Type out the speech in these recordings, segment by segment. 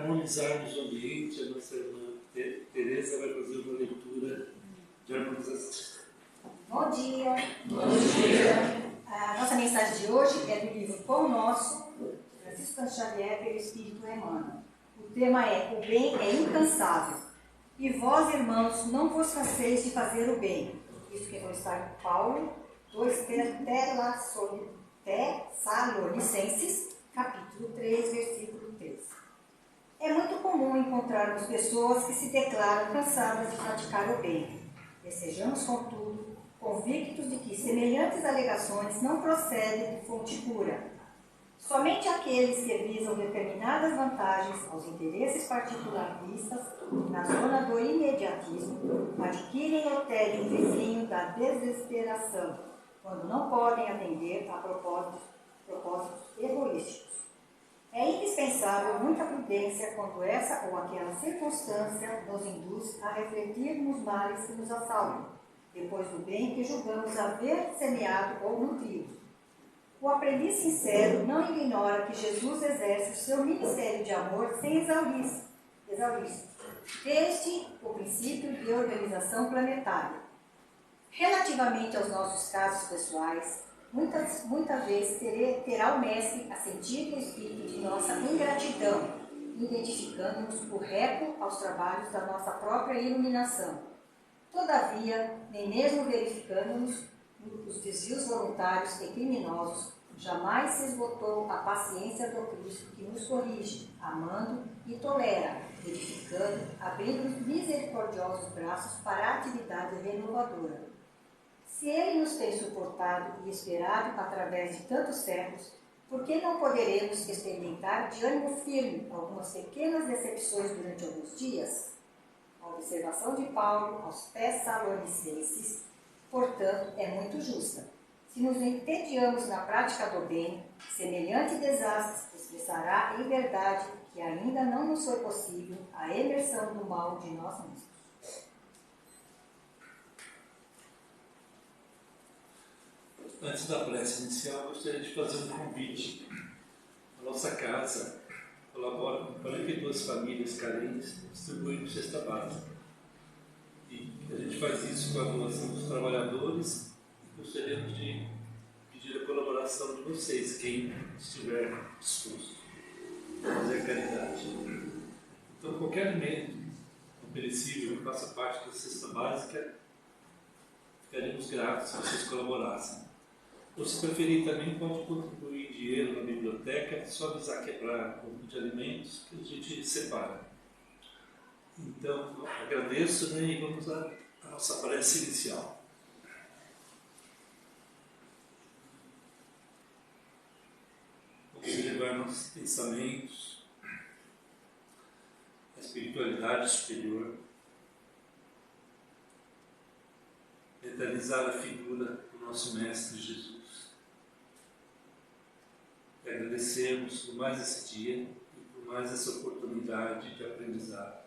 harmonizarmos o ambiente, a nossa irmã Tereza vai fazer uma leitura de harmonização. Bom dia! Bom dia! A nossa mensagem de hoje é do livro Pão Nosso, Francisco Cândido Xavier, pelo Espírito Emmanuel. O tema é: o bem é incansável. E vós, irmãos, não vos canseis de fazer o bem. Isso que está em Paulo 2 Tessalonicenses, capítulo 3, versículo 3. É muito comum encontrarmos pessoas que se declaram cansadas de praticar o bem. Desejamos, contudo, convictos de que semelhantes alegações não procedem de fonte pura. Somente aqueles que visam determinadas vantagens aos interesses particularistas na zona do imediatismo adquirem o tédio vizinho da desesperação, quando não podem atender a propósitos egoísticos. É indispensável muita prudência quando essa ou aquela circunstância nos induz a refletir nos males que nos assaltam, depois do bem que julgamos haver semeado ou nutrido. O aprendiz sincero não ignora que Jesus exerce o seu ministério de amor sem exaurir-se, desde o princípio de organização planetária. Relativamente aos nossos casos pessoais, muitas vezes terá o Mestre a sentir o espírito de nossa ingratidão, identificando-nos por reco aos trabalhos da nossa própria iluminação. Todavia, nem mesmo verificando-nos os desvios voluntários e criminosos, jamais se esgotou a paciência do Cristo que nos corrige, amando e tolera, edificando, abrindo misericordiosos braços para a atividade renovadora. Se Ele nos tem suportado e esperado através de tantos séculos, por que não poderemos experimentar de ânimo firme algumas pequenas decepções durante alguns dias? A observação de Paulo aos Tessalonicenses, portanto, é muito justa. Se nos entediamos na prática do bem, semelhante desastre expressará em verdade que ainda não nos foi possível a emersão do mal de nós mesmos. Antes da prece inicial, gostaria de fazer um convite. A nossa casa colabora com 42 famílias carentes distribuindo cesta básica. E a gente faz isso com a doação dos trabalhadores e gostaríamos de pedir a colaboração de vocês, quem estiver disposto a fazer caridade. Então, qualquer alimento não perecível que faça parte da cesta básica, ficaríamos gratos se vocês colaborassem. Ou se preferir também, pode contribuir em dinheiro na biblioteca, é só avisar que é para grupo de alimentos que a gente separa. Então, agradeço, e vamos à nossa prece inicial. Vamos elevar nossos pensamentos à espiritualidade superior, eternizar a figura do nosso Mestre Jesus. E agradecermos por mais esse dia e por mais essa oportunidade de aprendizado.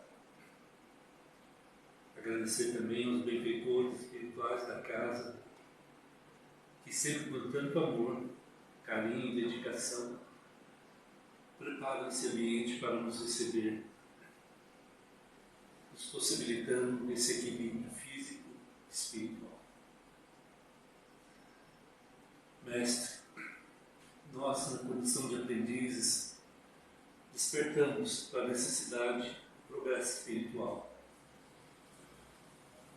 Agradecer também aos benfeitores espirituais da casa, que sempre com tanto amor, carinho e dedicação, preparam esse ambiente para nos receber, nos possibilitando esse equilíbrio físico e espiritual. Mestre, nós, na condição de aprendizes, despertamos para a necessidade do progresso espiritual.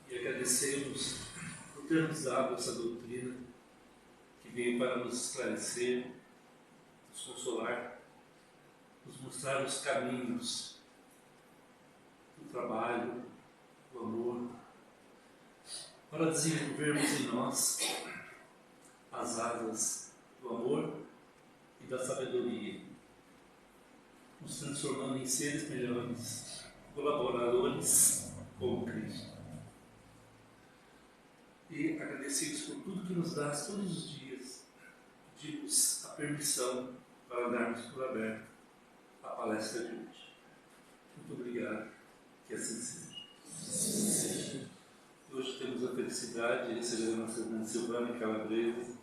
E agradecemos por termos dado essa doutrina que veio para nos esclarecer, nos consolar, nos mostrar os caminhos do trabalho, do amor, para desenvolvermos em nós as asas do amor e da sabedoria, nos transformando em seres melhores, colaboradores com Cristo. E agradecidos por tudo que nos dás todos os dias, pedimos a permissão para darmos por aberto a palestra de hoje. Muito obrigado, que assim seja. Hoje temos a felicidade de receber a nossa irmã Silvana Calabresa.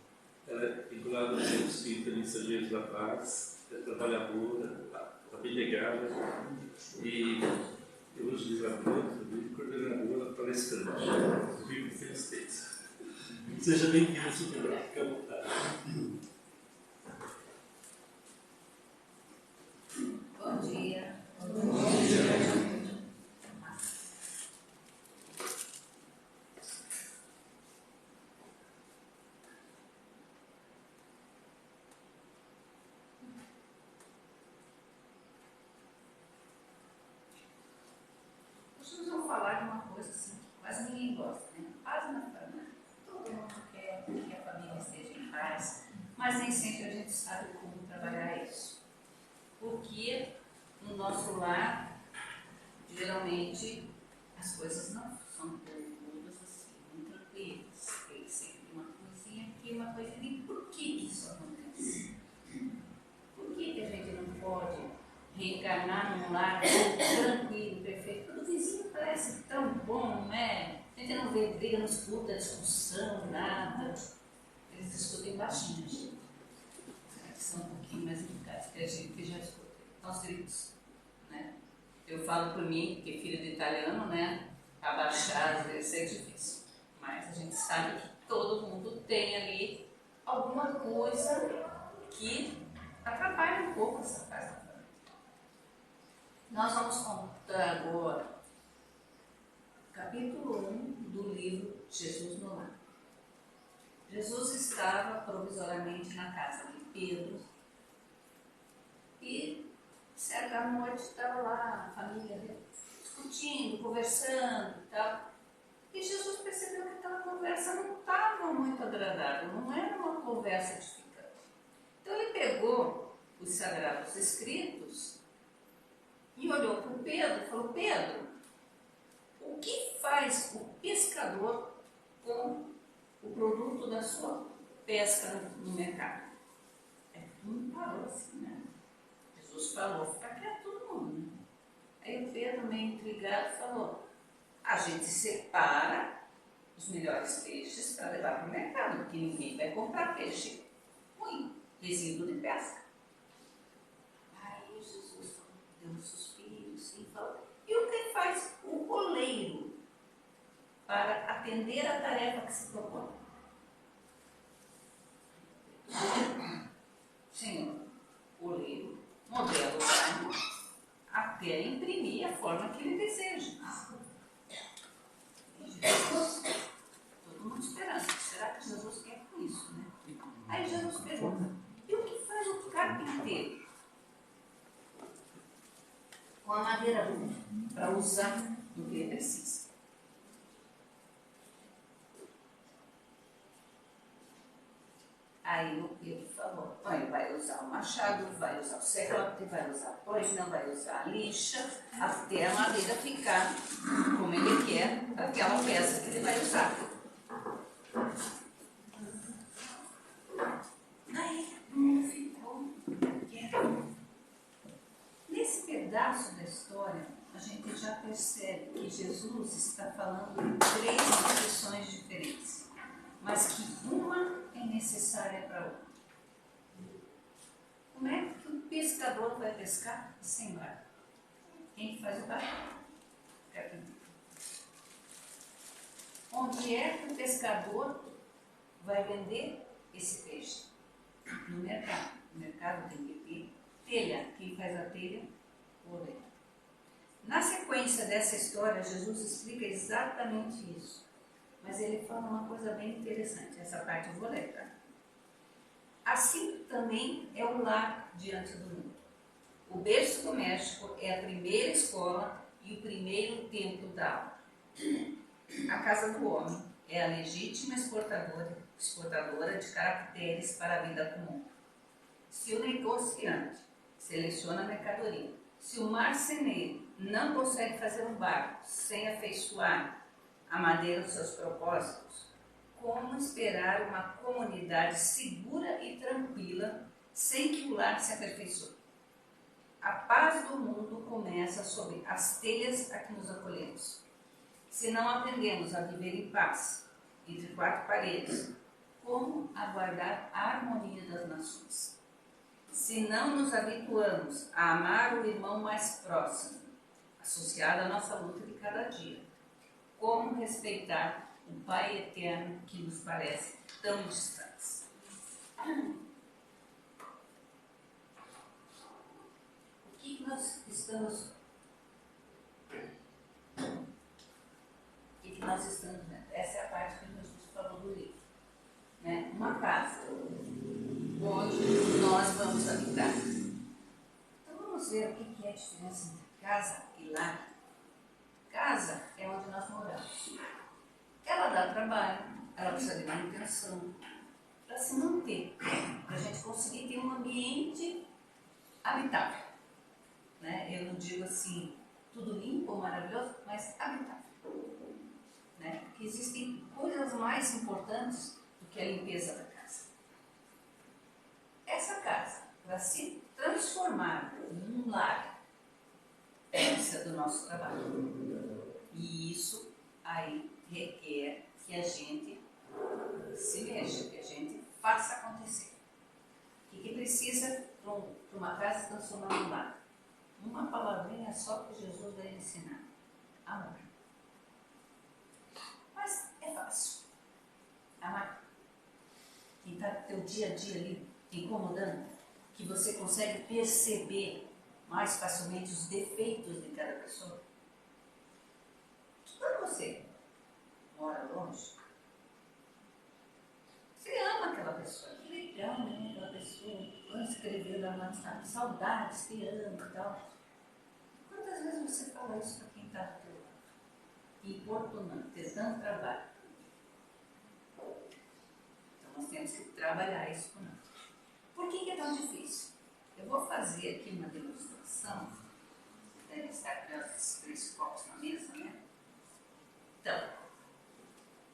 Ela é vinculada ao Centro Espírita Mensageiros da Paz, é trabalhadora, abnegada e eu hoje desaponto, coordenadora palestrante. Vivo feliz. Seja bem-vindo, Silvia, fique à vontade. Bom dia. Bom dia. Hoje nós vamos falar de uma coisa assim, que quase ninguém gosta, né? Paz na família. Todo mundo quer que a família esteja em paz, mas nem sempre a gente sabe como trabalhar isso. Porque no nosso lar, geralmente, as coisas não são todas assim, muito tranquilas. Tem sempre uma coisinha aqui, uma coisinha ali. Por que isso acontece? Por que a gente não pode reencarnar num lar tranquilo, perfeito? O vizinho parece tão bom, não é? A gente não vê briga, não escuta discussão, nada. Eles discutem baixinho, gente. São um pouquinho mais educados que a gente que já escuta. Aos gritos, né? Eu falo por mim, que é filho de italiano, né? Abaixar às vezes é difícil. Mas a gente sabe que todo mundo tem ali alguma coisa que atrapalha um pouco essa paz da família. Nós vamos contar agora capítulo 1 do livro Jesus no Lar. Jesus estava provisoriamente na casa de Pedro e certa noite estava lá a família dele discutindo, conversando e tal. E Jesus percebeu que aquela conversa não estava muito agradável, não era uma conversa edificante. Então ele pegou os Sagrados Escritos e olhou para o Pedro e falou: Pedro, o que faz o pescador com o produto da sua pesca no mercado? Todo mundo parou assim, né? Jesus falou: fica quieto todo mundo, né? Aí o Pedro, meio intrigado, falou: a gente separa os melhores peixes para levar para o mercado, porque ninguém vai comprar peixe ruim, resíduo de pesca. Aí Jesus deu um suspiro assim, e falou: e o que faz o oleiro para atender a tarefa que se propõe? Senhor, o oleiro modela o barco até imprimir a forma que ele deseja. Jesus, todo mundo esperando. Será que Jesus quer com isso, né? Aí Jesus pergunta: e o que faz o carpinteiro com a madeira bruta para usar no que ele precisa? Aí o Pedro falou: ele vai usar o machado, vai usar o serrote, vai usar a plena, vai usar a lixa, até a madeira ficar como ele quer, aquela peça que ele vai usar. Aí não ficou quieto. Nesse pedaço da história, a gente já percebe que Jesus está falando de 3 expressões diferentes, mas que uma é necessária para outra. Como é que o pescador vai pescar sem barco? Quem que faz o barco? Carpinteiro. Onde é que o pescador vai vender esse peixe? No mercado. No mercado tem que ter telha. Quem faz a telha? O oleiro. Na sequência dessa história, Jesus explica exatamente isso. Mas ele fala uma coisa bem interessante. Essa parte eu vou ler, tá? Assim também é o lar diante do mundo. O berço doméstico é a primeira escola e o primeiro templo da alma. A casa do homem é a legítima exportadora de caracteres para a vida comum. Se o negociante seleciona a mercadoria, se o marceneiro não consegue fazer um barco sem afeiçoar a madeira aos seus propósitos, como esperar uma comunidade segura e tranquila sem que o lar se aperfeiçoe? A paz do mundo começa sob as telhas a que nos acolhemos. Se não aprendemos a viver em paz, entre 4 paredes, como aguardar a harmonia das nações? se não nos habituamos a amar o irmão mais próximo, associado à nossa luta de cada dia, como respeitar o Pai eterno que nos parece tão distante? O que nós estamos vendo? Essa é a parte que Jesus falou do livro, né? Uma casa onde nós vamos habitar. Então vamos ver o que é a diferença entre casa e lar. Casa é onde nós moramos. Ela dá trabalho, ela precisa de manutenção para se manter, para a gente conseguir ter um ambiente habitável, né? Eu não digo assim, tudo limpo ou maravilhoso, mas habitável, né? Porque existem coisas mais importantes do que a limpeza da casa. Essa casa, para se transformar em um lar, precisa do nosso trabalho. E isso aí requer que a gente se mexa, que a gente faça acontecer. O que precisa para uma casa se transformar em um lar? Uma palavrinha só que Jesus vai ensinar: amor. Mas é fácil. Amar. Quem está no teu dia a dia ali incomodando, que você consegue perceber mais facilmente os defeitos de cada pessoa. Quando você mora longe, você ama aquela pessoa. Que legal, né? Aquela pessoa. Quando escreveu da mãe, saudades, te amo e tal. Quantas vezes você fala isso para quem está do teu lado? Importunando, te dando trabalho. Então nós temos que trabalhar isso com nós. Por que é tão difícil? Eu vou fazer aqui uma demonstração. Vocês devem estar com esses 3 copos na mesa, né? Então,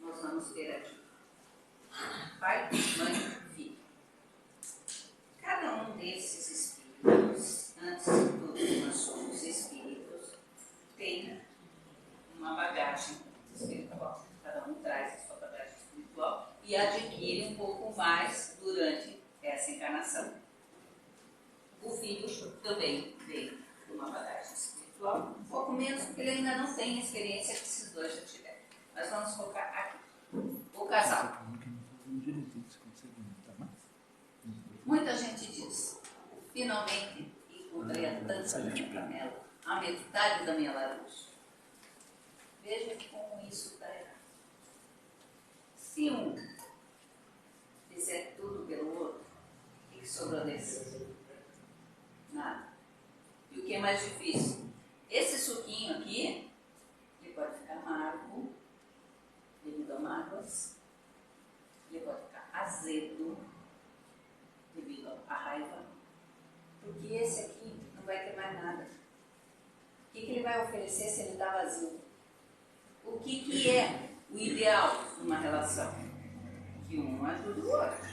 nós vamos ter aqui pai, mãe, filho. Cada um desses espíritos, antes de tudo, nós somos espíritos, tem uma bagagem espiritual. Cada um traz a sua bagagem espiritual e adquire um pouco mais durante essa encarnação. O filho também veio de uma bagagem espiritual, um pouco menos, porque ele ainda não tem a experiência que esses dois já tiveram. Mas vamos focar aqui. O casal. Muita gente diz: finalmente encontrei a tampa da minha panela, a metade da minha laranja. Veja como isso está errado. Se um fizer tudo pelo outro, o que sobrou desse? Nada. E o que é mais difícil? Esse suquinho aqui, ele pode ficar amargo, devido a mágoas, ele pode ficar azedo, devido à raiva, porque esse aqui não vai ter mais nada. O que ele vai oferecer se ele está vazio? O que é o ideal numa relação? Que um ajude o outro,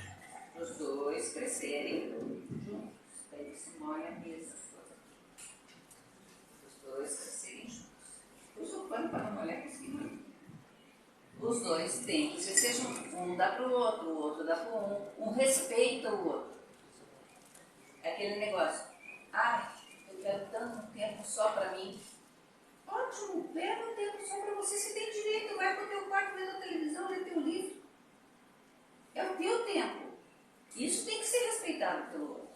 os dois crescerem juntos. Daí você molha a mesa toda. Os dois crescerem juntos. Usa o pano para não molhar aqui em cima. Os dois têm que ser juntos. Um dá para o outro dá para um respeita o outro. É aquele negócio: eu quero tanto tempo só para mim. Ótimo, pega um tempo só para você. Se tem direito, vai para o teu quarto ver a televisão, ler teu livro. É o teu tempo. Isso tem que ser respeitado pelo outro.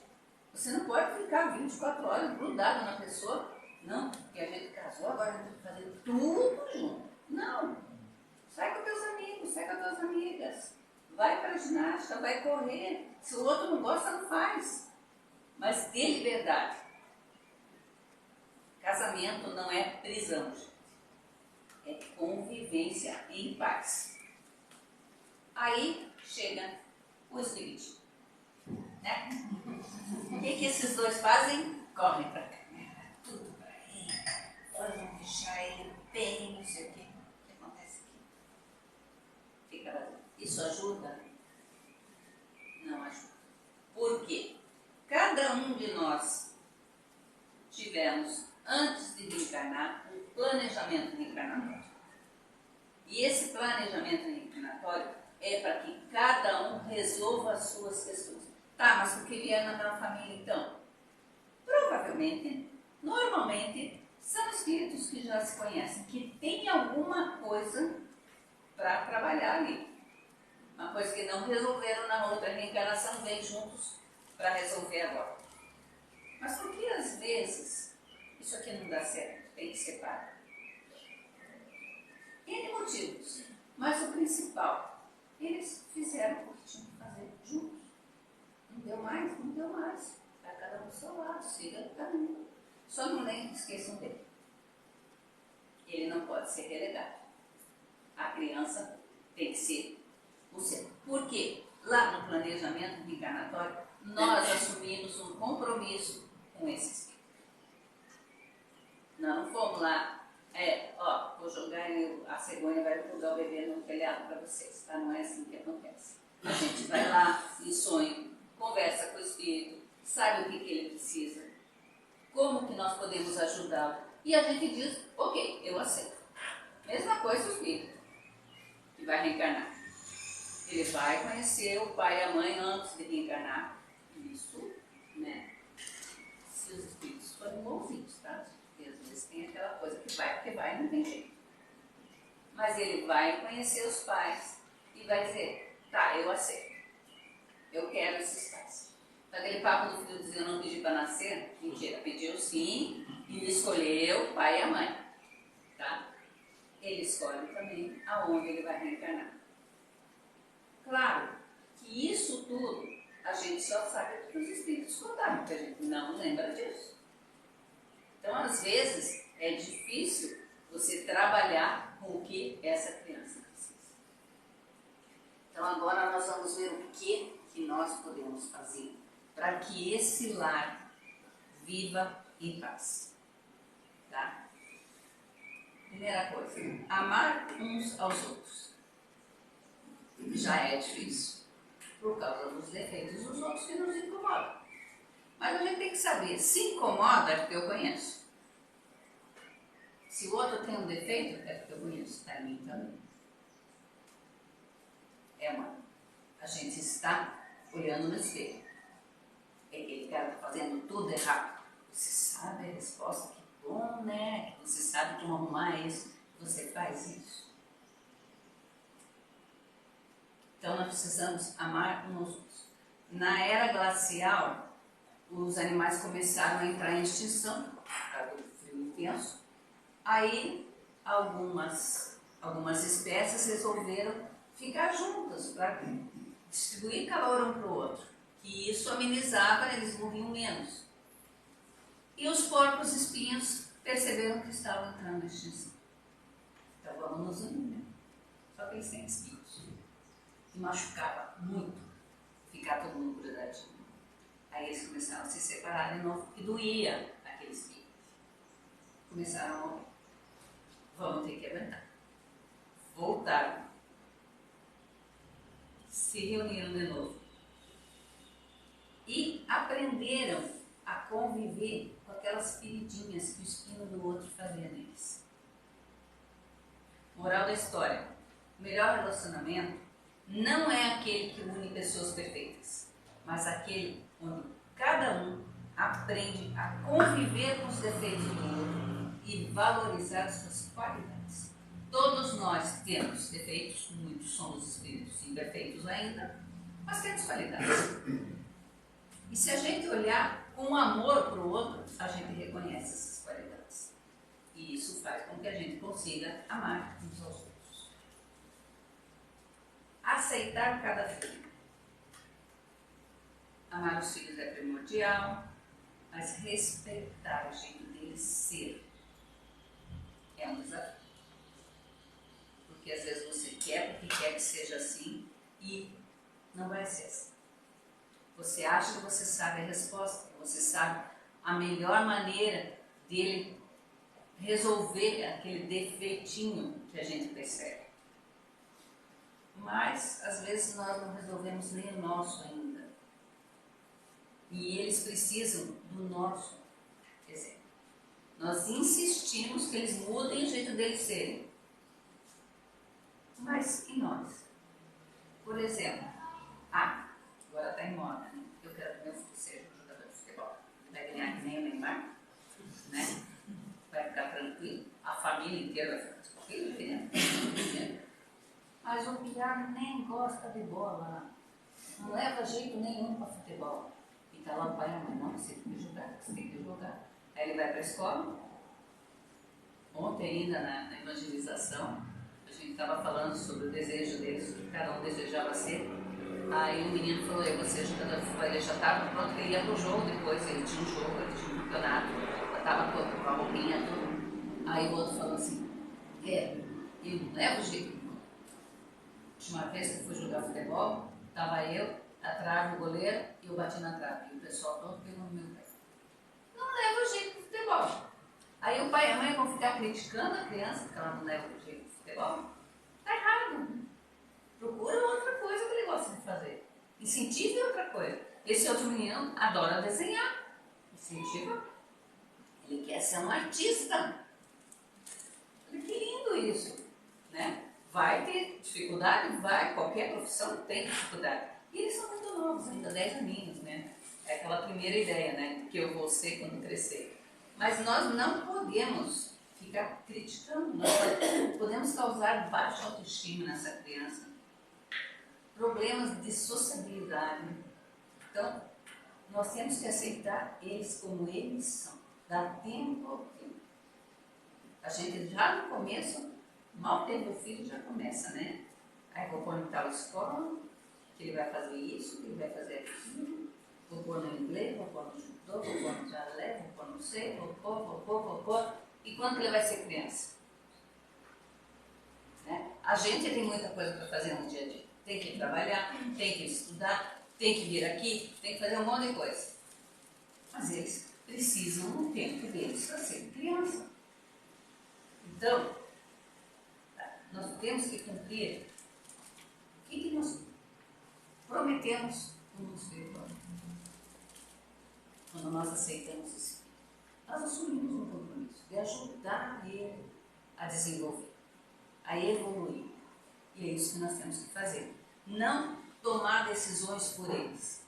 Você não pode ficar 24 horas grudado na pessoa. Não, porque a gente casou, agora a gente tem que fazer tudo junto. Não. Sai com teus amigos, sai com as tuas amigas. Vai para a ginástica, vai correr. Se o outro não gosta, não faz. Mas dê liberdade. Casamento não é prisão, gente. É convivência em paz. Aí chega o espiritismo, né? O que esses dois fazem? Correm para cá. Tudo para ele. Vamos deixar ele bem, não sei o quê. O que acontece aqui? Fica vazio. Isso ajuda? Não ajuda. Por quê? Cada um de nós tivemos, antes de reencarnar, um planejamento reencarnatório. E esse planejamento reencarnatório é para que cada um resolva as suas questões. Tá, mas o que vier na família então? Provavelmente, normalmente, são espíritos que já se conhecem, que têm alguma coisa para trabalhar ali. Uma coisa que não resolveram na outra reencarnação, vem juntos para resolver agora. Mas por que às vezes isso aqui não dá certo? Tem que separar. N motivos, mas o principal, eles fizeram o que tinham que fazer juntos. Não deu mais, não deu mais. Vai cada um do seu lado, siga o caminho. Só não esqueçam dele. Ele não pode ser relegado. A criança tem que ser o seu. Por quê? Lá no planejamento reencarnatório, nós assumimos um compromisso com esse espírito. Nós não fomos lá, vou jogar e a cegonha vai jogar o bebê no telhado para vocês, tá? Não é assim que acontece. A gente vai lá em sonho, conversa com o espírito, sabe o que ele precisa, como que nós podemos ajudá-lo, e a gente diz, ok, eu aceito. Mesma coisa o espírito que vai reencarnar. Ele vai conhecer o pai e a mãe antes de reencarnar. Isso, né? Se os espíritos forem bonzinhos, tá? Porque às vezes tem aquela coisa que vai, porque vai, não tem jeito. Mas ele vai conhecer os pais e vai dizer, tá, eu aceito. Eu quero esses pais. Aquele papo do filho dizer, eu não pedi para nascer, mentira, pediu sim, e escolheu o pai e a mãe. Tá? Ele escolhe também aonde ele vai reencarnar. Claro que isso tudo a gente só sabe que os espíritos contaram, porque a gente não lembra disso. Então, às vezes, é difícil você trabalhar com o que essa criança precisa. Então, agora nós vamos ver o que nós podemos fazer para que esse lar viva em paz. Tá? Primeira coisa, amar uns aos outros. Já é difícil, por causa dos defeitos dos outros que nos incomodam. Mas a gente tem que saber, se incomoda é porque eu conheço. Se o outro tem um defeito, é porque eu conheço, está em mim também. A gente está olhando no espelho. Aquele cara está fazendo tudo errado. Você sabe a resposta, que bom, né? Que você sabe como arrumar isso, você faz isso. Então nós precisamos amar uns aos outros. Na era glacial, os animais começaram a entrar em extinção, por causa do frio intenso. Aí algumas espécies resolveram ficar juntas para distribuir calor um para o outro. Que isso amenizava, eles morriam menos. E os porcos espinhos perceberam que estavam entrando em extinção. Então vamos nos unir. Só que eles têm espinhos. E machucava muito ficar todo mundo grudadinho. Aí eles começaram a se separar de novo, porque doía aquele espinho. Começaram a morrer. Vamos ter que aguentar. Voltaram. Se reuniram de novo. E aprenderam a conviver com aquelas feridinhas que o espinho do outro fazia neles. Moral da história. O melhor relacionamento não é aquele que une pessoas perfeitas, mas aquele onde cada um aprende a conviver com os defeitos do outro e valorizar as suas qualidades. Todos nós temos defeitos, muitos somos espíritos imperfeitos ainda, mas temos qualidades. E se a gente olhar com amor para o outro, a gente reconhece essas qualidades. E isso faz com que a gente consiga amar uns aos outros. Aceitar cada filho. Amar os filhos é primordial, mas respeitar o jeito deles ser é um desafio. Porque às vezes você quer porque quer que seja assim e não vai ser assim. Você acha que você sabe a resposta, que você sabe a melhor maneira dele resolver aquele defeitinho que a gente percebe. Mas, às vezes, nós não resolvemos nem o nosso ainda. E eles precisam do nosso exemplo. Nós insistimos que eles mudem o jeito deles serem. Mas, e nós? Por exemplo, agora está em moda, né? Eu a família inteira vai ficar filho, mas o piá nem gosta de bola, não leva jeito nenhum para futebol. E tá lá o pai e a mãe, não, você tem que jogar, você tem que jogar. Aí ele vai para a escola. Ontem ainda na evangelização, a gente estava falando sobre o desejo deles, o que cada um desejava ser. Aí o menino falou, você ele já estava pronto, ele ia para o jogo depois, ele tinha um jogo, ele tinha um campeonato, já estava com a roupinha, tudo. Aí o outro falou assim, eu não levo jeito. A última vez que eu fui jogar futebol, estava eu, a trave, o goleiro, e eu bati na trave. E o pessoal todo pegou no meu pé. Não leva jeito de futebol. Aí o pai e a mãe vão ficar criticando a criança, porque ela não leva jeito de futebol. Está errado. Procura outra coisa que ele gosta de fazer. Incentive outra coisa. Esse outro menino adora desenhar. Incentiva. Ele quer ser um artista. Olha que lindo isso. Né? Vai ter dificuldade? Vai. Qualquer profissão tem dificuldade. E eles são muito novos, ainda 10 aninhos, né? É aquela primeira ideia, né? Que eu vou ser quando crescer. Mas nós não podemos ficar criticando. Nós podemos causar baixa autoestima nessa criança. Problemas de sociabilidade. Então, nós temos que aceitar eles como eles são. Dá tempo ao tempo. A gente já no começo, mal teve o filho, já começa, né? Aí vou pôr em tal escola, que ele vai fazer isso, que ele vai fazer aquilo. Vou pôr no inglês, vou pôr no judô, vou pôr no jalé, vou pôr no sei, vou pôr. E quando ele vai ser criança? Né? A gente tem muita coisa para fazer no dia a dia. Tem que trabalhar, tem que estudar, tem que vir aqui, tem que fazer um monte de coisa. Mas eles precisam no tempo deles para ser criança. Então, nós temos que cumprir o que nós prometemos no mundo espiritual. Quando nós aceitamos isso, nós assumimos um compromisso de ajudar ele a desenvolver, a evoluir. E é isso que nós temos que fazer. Não tomar decisões por eles.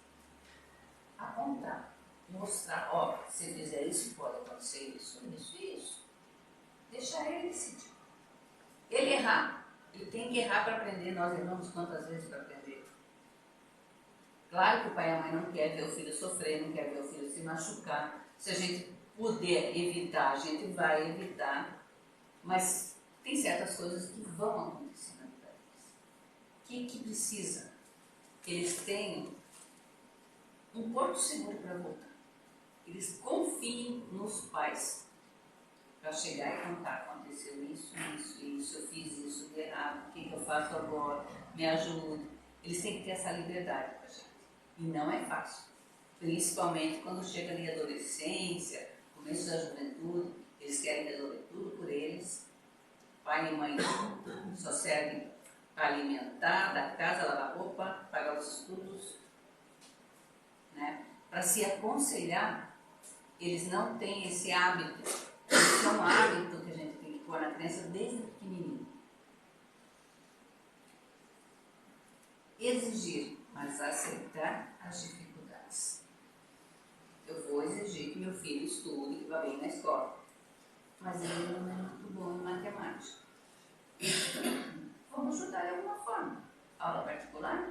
Apontar, mostrar, ó, se fizer isso, pode acontecer isso, isso e isso. Deixar ele decidir. Ele errar, ele tem que errar para aprender. Nós erramos quantas vezes para aprender? Claro que o pai e a mãe não querem ver o filho sofrer, não querem ver o filho se machucar. Se a gente puder evitar, a gente vai evitar. Mas tem certas coisas que vão acontecer na vida deles. O que precisa? Que eles tenham um porto seguro para voltar. Eles confiem nos pais para chegar e contar, aconteceu isso, eu fiz isso de errado, o que eu faço agora, me ajude. Eles têm que ter essa liberdade para a gente. E não é fácil. Principalmente quando chega ali a adolescência, começo da juventude, eles querem resolver tudo por eles. Pai e mãe só servem para alimentar, dar casa, lavar roupa, pagar os estudos. Né? Para se aconselhar, eles não têm esse hábito. Esse é um hábito que a gente tem que pôr na criança desde pequenininho. Exigir, mas aceitar as dificuldades. Eu vou exigir que meu filho estude, que vá bem na escola. Mas ele não é muito bom em matemática. Vamos ajudar de alguma forma. Aula particular,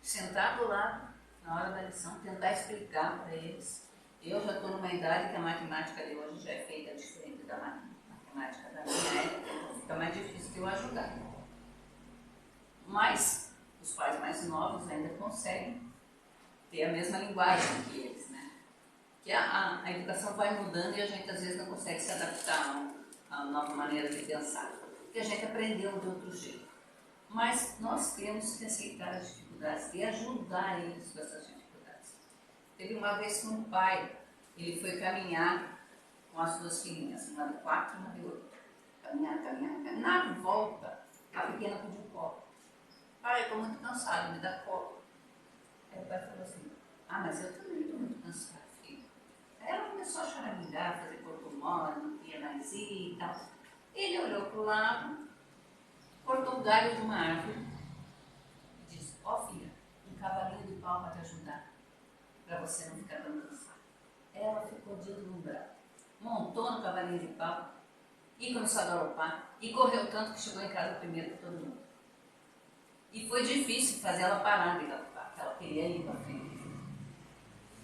sentar do lado, na hora da lição, tentar explicar para eles. Eu já estou numa idade que a matemática de hoje já é feita diferente da matemática da minha época, então fica mais difícil de eu ajudar. Mas os pais mais novos ainda conseguem ter a mesma linguagem que eles, né? Que a educação vai mudando e a gente às vezes não consegue se adaptar a uma nova maneira de pensar, porque a gente aprendeu de outro jeito. Mas nós temos que aceitar as dificuldades e ajudar eles com essas dificuldades. Teve uma vez que um pai, ele foi caminhar com as duas filhinhas, uma de 4 e uma de 8. Caminhar. Na volta, a pequena pediu colo. Pai, eu estou muito cansado, me dá colo. Aí o pai falou assim, mas eu também estou muito cansado, filho. Aí ela começou a choramingar, fazer corpo mole, não queria mais ir e tal. Ele olhou para o lado, cortou o galho de uma árvore e disse, filha, um cavalinho de pau para te ajudar, para você não ficar tão cansado. Ela ficou deslumbrada. Montou no cavalinho de pau E começou a galopar. E correu tanto que chegou em casa primeiro que todo mundo. E foi difícil fazer ela parar de galopar, porque ela queria ir para frente.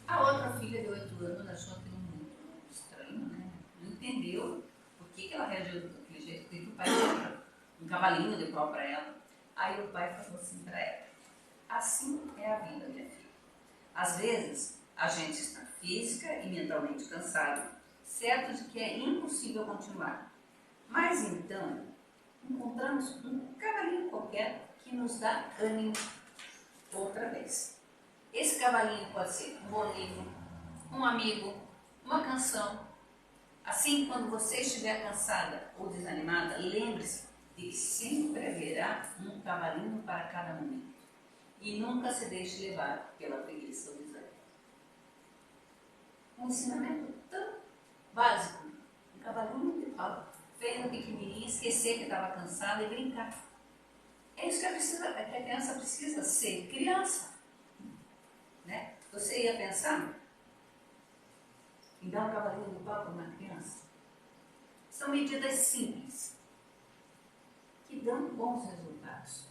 A outra filha de 8 anos achou aquilo muito estranho, né? Não entendeu por que ela reagiu daquele jeito, porque o pai deu um cavalinho de pau para ela. Aí o pai falou assim para ela: assim é a vida, minha filha. Às vezes, a gente está física e mentalmente cansado, certo de que é impossível continuar. Mas então, encontramos um cavalinho qualquer que nos dá ânimo outra vez. Esse cavalinho pode ser um bom livro, um amigo, uma canção. Assim, quando você estiver cansada ou desanimada, lembre-se de que sempre haverá um cavalinho para cada momento. E nunca se deixe levar pela preguiça ou desânimo. Um ensinamento tão básico. Um cavalinho de pau. Fez a pequenininha esquecer que estava cansada e brincar. É isso que a criança precisa ser, criança. Né? Você ia pensar em dar um cavalinho de pau para uma criança? São medidas simples, que dão bons resultados.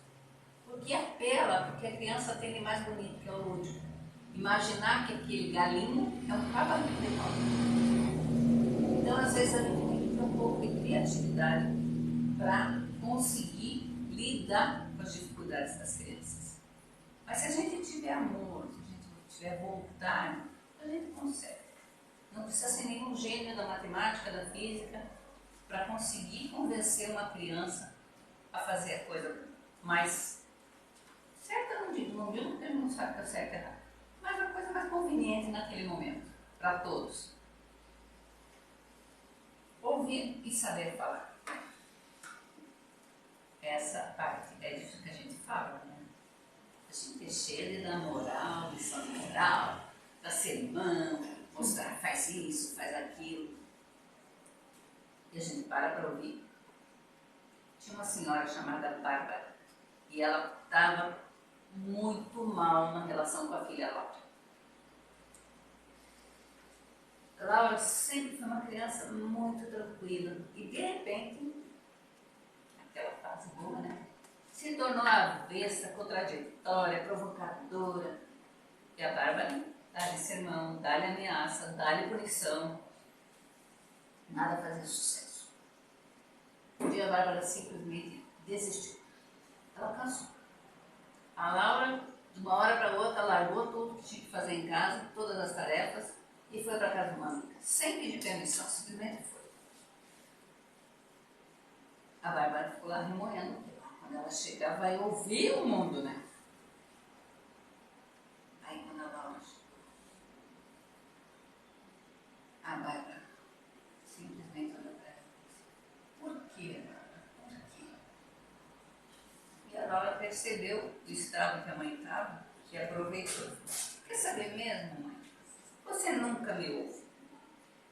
Porque apela, porque a criança tem de mais bonito, que é o lúdico. Imaginar que aquele galinho é um cavalinho de pau. Então, às vezes, a gente tem que ter um pouco de criatividade para conseguir lidar com as dificuldades das crianças. Mas se a gente tiver amor, se a gente tiver vontade, a gente consegue. Não precisa ser nenhum gênio da matemática, da física, para conseguir convencer uma criança a fazer a coisa mais certa, não digo porque ele não sabe que é certo e errado, mas a coisa mais conveniente naquele momento, para todos. Ouvir e saber falar. Essa parte é disso que a gente fala, né? A gente é cheia de dar moral, lição de moral, dar sermão, mostrar, faz isso, faz aquilo. E a gente para ouvir. Tinha uma senhora chamada Bárbara e ela estava muito mal na relação com a filha Laura. Laura sempre foi uma criança muito tranquila e de repente, aquela fase boa, né? Se tornou avessa, contraditória, provocadora. E a Bárbara dá-lhe sermão, dá-lhe ameaça, dá-lhe punição. Nada fazia sucesso. Um dia a Bárbara simplesmente desistiu. Ela cansou. A Laura, de uma hora para outra, largou tudo que tinha que fazer em casa, todas as tarefas, e foi para a casa de uma amiga. Sem pedir permissão, simplesmente foi. A Bárbara ficou lá remoendo. Quando ela chegar, vai ouvir o mundo, né? Aí quando a Laura chegou, a Bárbara simplesmente olhou para ela e disse: por quê, Bárbara? Por quê? E a Laura percebeu o estado que a mãe estava e aproveitou. Quer saber mesmo, mãe? Você nunca me ouve.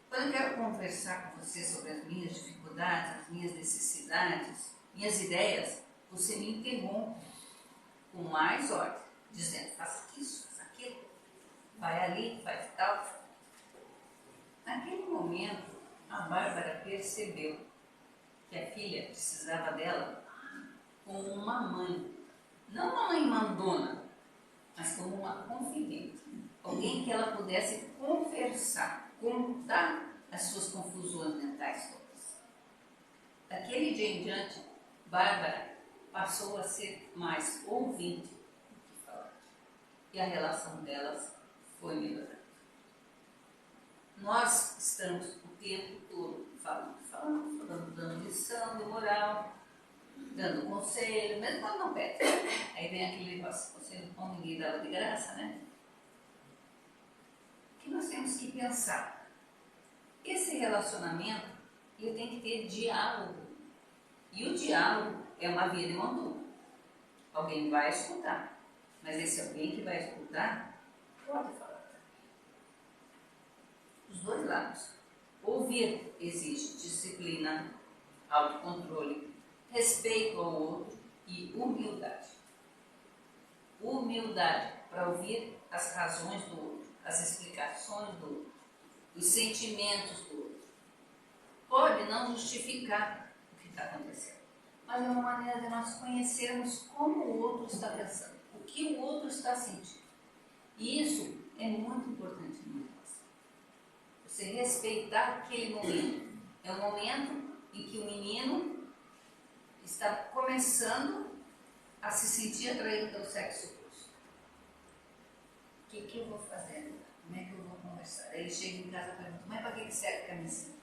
Quando eu quero conversar com você sobre as minhas dificuldades, as minhas necessidades, minhas ideias, você me interrompe com mais ordem, dizendo: faça isso, faça aquilo, vai ali, faz tal. Naquele momento, a Bárbara percebeu que a filha precisava dela como uma mãe. Não uma mãe mandona, mas como uma confidente. Alguém que ela pudesse conversar, contar as suas confusões mentais todas. Daquele dia em diante, Bárbara passou a ser mais ouvinte do que falante. E a relação delas foi melhorando. Nós estamos o tempo todo falando, dando lição de moral, dando conselho, mesmo quando não pede. Aí vem aquele negócio: conselho bom ninguém dava de graça, né? O que nós temos que pensar? Esse relacionamento, ele tem que ter diálogo. E o diálogo é uma via de mão dupla. Alguém vai escutar, mas esse alguém que vai escutar pode falar também. Os dois lados. Ouvir exige disciplina, autocontrole, respeito ao outro e humildade. Humildade para ouvir as razões do outro, as explicações do outro, os sentimentos do outro. Pode não não justificar o que está acontecendo, mas é uma maneira de nós conhecermos como o outro está pensando, o que o outro está sentindo. E isso é muito importante na educação. Você respeitar aquele momento. É um momento em que o menino está começando a se sentir atraído pelo sexo oposto. O que eu vou fazer? Como é que eu vou conversar? Aí ele chega em casa e pergunta: mas para que serve a camisinha?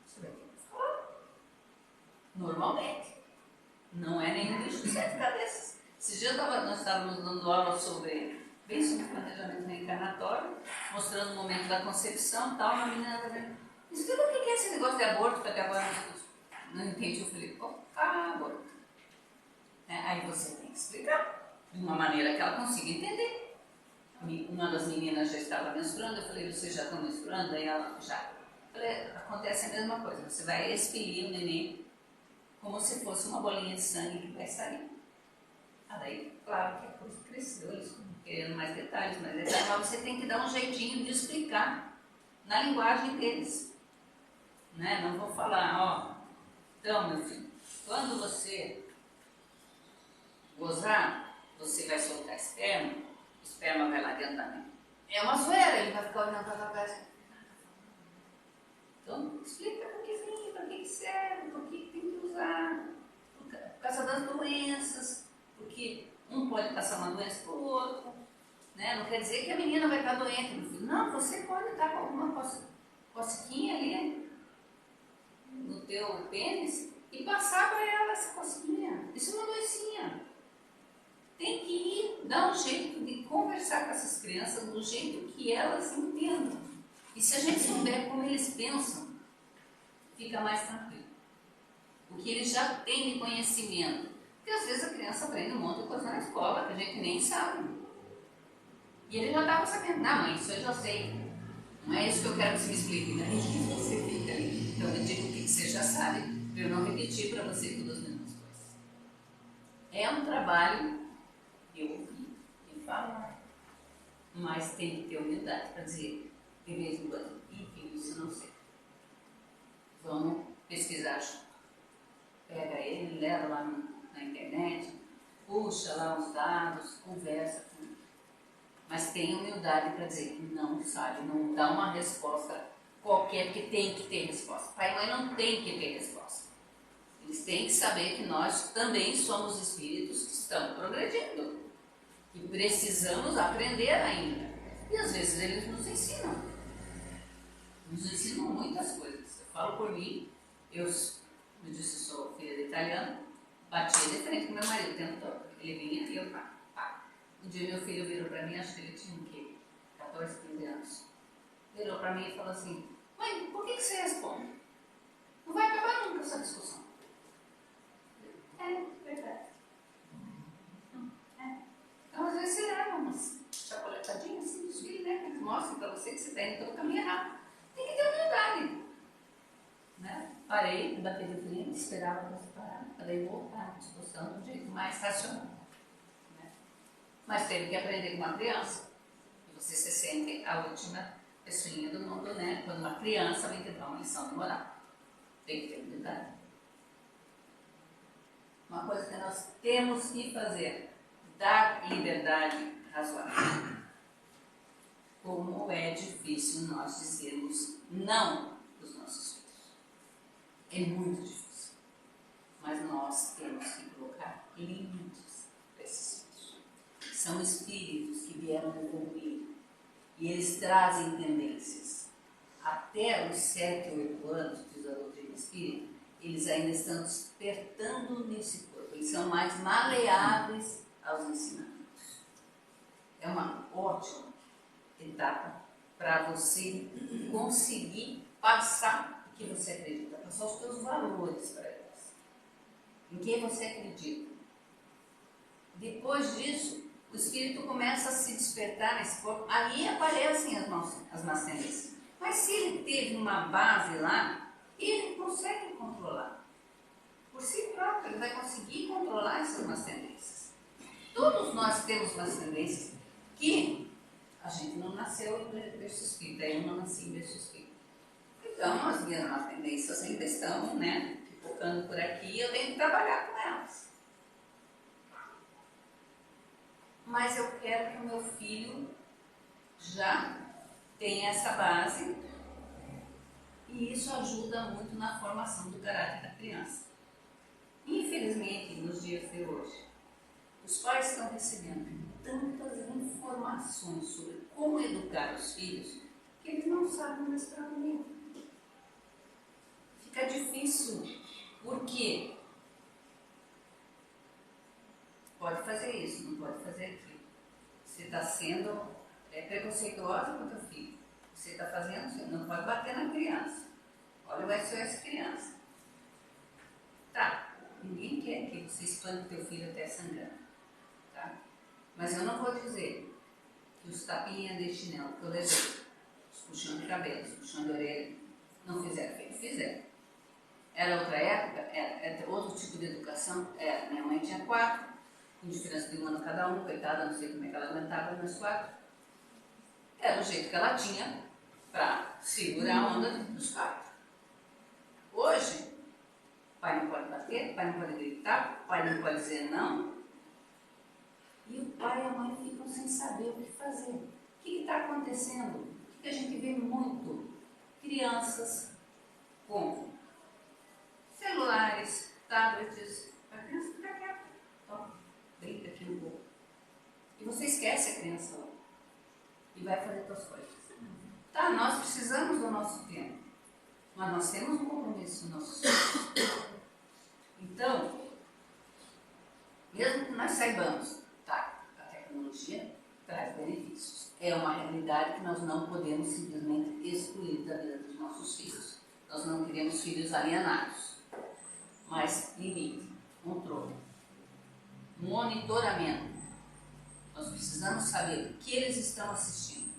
Você vai ter que falar. Normalmente. Não é nenhum bicho de sete cabeças. Esse dia nós estávamos dando aula sobre planejamento reencarnatório, mostrando o momento da concepção e tal, uma menina falando: explica o que é esse negócio de aborto, que até agora não entendi. Eu falei: aborto. Aí você tem que explicar de uma maneira que ela consiga entender. Uma das meninas já estava menstruando, eu falei: vocês já estão menstruando? Aí ela: já. Eu falei: acontece a mesma coisa, você vai expelir o neném como se fosse uma bolinha de sangue que vai sair. Aí, claro que a coisa cresceu, eles querendo mais detalhes, mas você tem que dar um jeitinho de explicar na linguagem deles. Né? Não vou falar: então, meu filho, quando você gozar, você vai soltar esperma, o esperma vai lá dentro também. É uma zoeira, ele vai ficar olhando para a cabeça. Então, explica por que vem, para que serve, por que tem que usar, por causa das doenças, porque um pode passar uma doença para o outro, né? Não quer dizer que a menina vai estar doente, meu filho. Não, você pode estar com alguma cosquinha ali no teu pênis e passar para ela essa cosquinha. Isso é uma doencinha. Tem que ir, dar um jeito de conversar com essas crianças do jeito que elas entendam. E se a gente souber como eles pensam, fica mais tranquilo. O que eles já têm de conhecimento. Porque às vezes a criança aprende um monte de coisa na escola que a gente nem sabe. E ele já estava sabendo: não, mãe, isso eu já sei. Não é isso que eu quero que você me explique. Né? E que você fica ali. Então eu digo o que você já sabe, para eu não repetir para você todas as mesmas coisas. É um trabalho de ouvir e falar. Mas tem que ter humildade para dizer, de vez em quando: filho, isso não sei. Vamos pesquisar junto. Pega ele, leva lá na internet, puxa lá os dados, conversa com ele. Mas tem humildade para dizer que não sabe, não dá uma resposta qualquer, porque tem que ter resposta. Pai e mãe não tem que ter resposta. Eles têm que saber que nós também somos espíritos que estão progredindo, que precisamos aprender ainda. E às vezes eles nos ensinam muitas coisas. Eu falo por mim, eu disse, sou filha de italiano, batia de frente com meu marido o tempo todo. Ele vinha e eu pá. Um dia meu filho virou para mim, acho que ele tinha o quê? 14, 15 anos. Virou para mim e falou assim: mãe, por que você responde? Não vai acabar nunca essa discussão. É verdade. Então às vezes você leva umas chacoletadinhas assim dos filhos, né? Eles mostram para você que você está indo pelo caminho errado. Tem que ter humildade. Né? Parei da pediatria, esperava para você parar, para daí voltar à discussão de um jeito mais racional. Né? Mas teve que aprender com uma criança. E você se sente a última pessoinha do mundo, né? Quando uma criança vem te dar uma lição de moral. Tem que ter humildade. Uma coisa que nós temos que fazer: dar liberdade razoável. Como é difícil nós dizermos não dos nossos filhos. É muito difícil. Mas nós temos que colocar limites para esses filhos. São espíritos que vieram evoluir. E eles trazem tendências. Até os 7, 8 anos, diz a doutrina espírita, eles ainda estão despertando nesse corpo. Eles são mais maleáveis aos ensinamentos. É uma ótima etapa para você conseguir passar o que você acredita, passar os seus valores para eles. Em quem você acredita. Depois disso, o espírito começa a se despertar nesse corpo, aí aparecem as más tendências. Mas se ele teve uma base lá, ele consegue controlar. Por si próprio, ele vai conseguir controlar essas más tendências. Todos nós temos más tendências que a gente não nasceu em berço espírita, eu não nasci em berço espírita. Então, as minhas tendências ainda estão, né, focando por aqui, eu tenho que trabalhar com elas. Mas eu quero que o meu filho já tenha essa base, e isso ajuda muito na formação do caráter da criança. Infelizmente, nos dias de hoje, os pais estão recebendo tantas informações sobre como educar os filhos que eles não sabem mais para onde ir. Fica difícil. Por quê? Pode fazer isso, não pode fazer aquilo. Você está sendo preconceituosa com o teu filho. Você está fazendo, você não pode bater na criança. Olha, vai ser essa criança. Tá, ninguém quer que você espanque teu filho até sangrando. Tá? Mas eu não vou dizer que os tapinhas de chinelo que eu levei, os puxão de cabelo, os puxão de orelha, não fizeram feito, fizeram. Era outra época, era outro tipo de educação. Minha mãe tinha 4, com diferença de um ano cada um, coitada, não sei como é que ela aguentava nas 4. Era o jeito que ela tinha para segurar a onda dos 4. Hoje, pai não pode bater, pai não pode gritar, pai não pode dizer não. E o pai e a mãe ficam sem saber o que fazer. O que está acontecendo? O que a gente vê muito? Crianças com celulares, tablets, a criança fica quieta. Então, brinca aqui um pouco. E você esquece a criança lá. E vai fazer suas coisas. Tá, nós precisamos do nosso tempo. Mas nós temos um compromisso com nossos filhos. Então, mesmo que nós saibamos, tá, a tecnologia traz benefícios. É uma realidade que nós não podemos simplesmente excluir da vida dos nossos filhos. Nós não queremos filhos alienados. Mas limite, controle, monitoramento. Nós precisamos saber o que eles estão assistindo,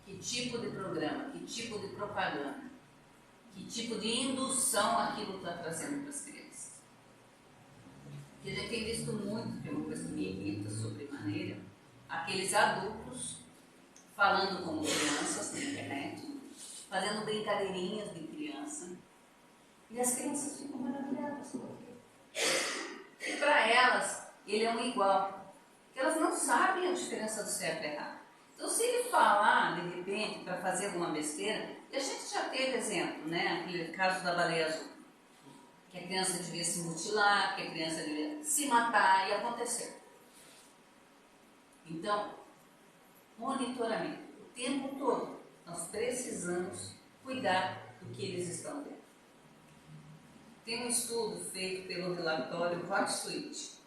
que tipo de programa, que tipo de propaganda, que tipo de indução aquilo está trazendo para as crianças. Porque a gente tem visto muito, que é uma coisa que me irrita sobremaneira, aqueles adultos falando como crianças na internet, fazendo brincadeirinhas de criança, e as crianças ficam maravilhadas. E para elas, ele é um igual, porque elas não sabem a diferença do certo e errado. Então, se ele falar, de repente, para fazer alguma besteira, e a gente já teve exemplo, né? Aquele caso da baleia azul, que a criança devia se mutilar, que a criança devia se matar, e aconteceu. Então, monitoramento, o tempo todo, nós precisamos cuidar do que eles estão vendo. Tem um estudo feito pelo relatório HotSuite,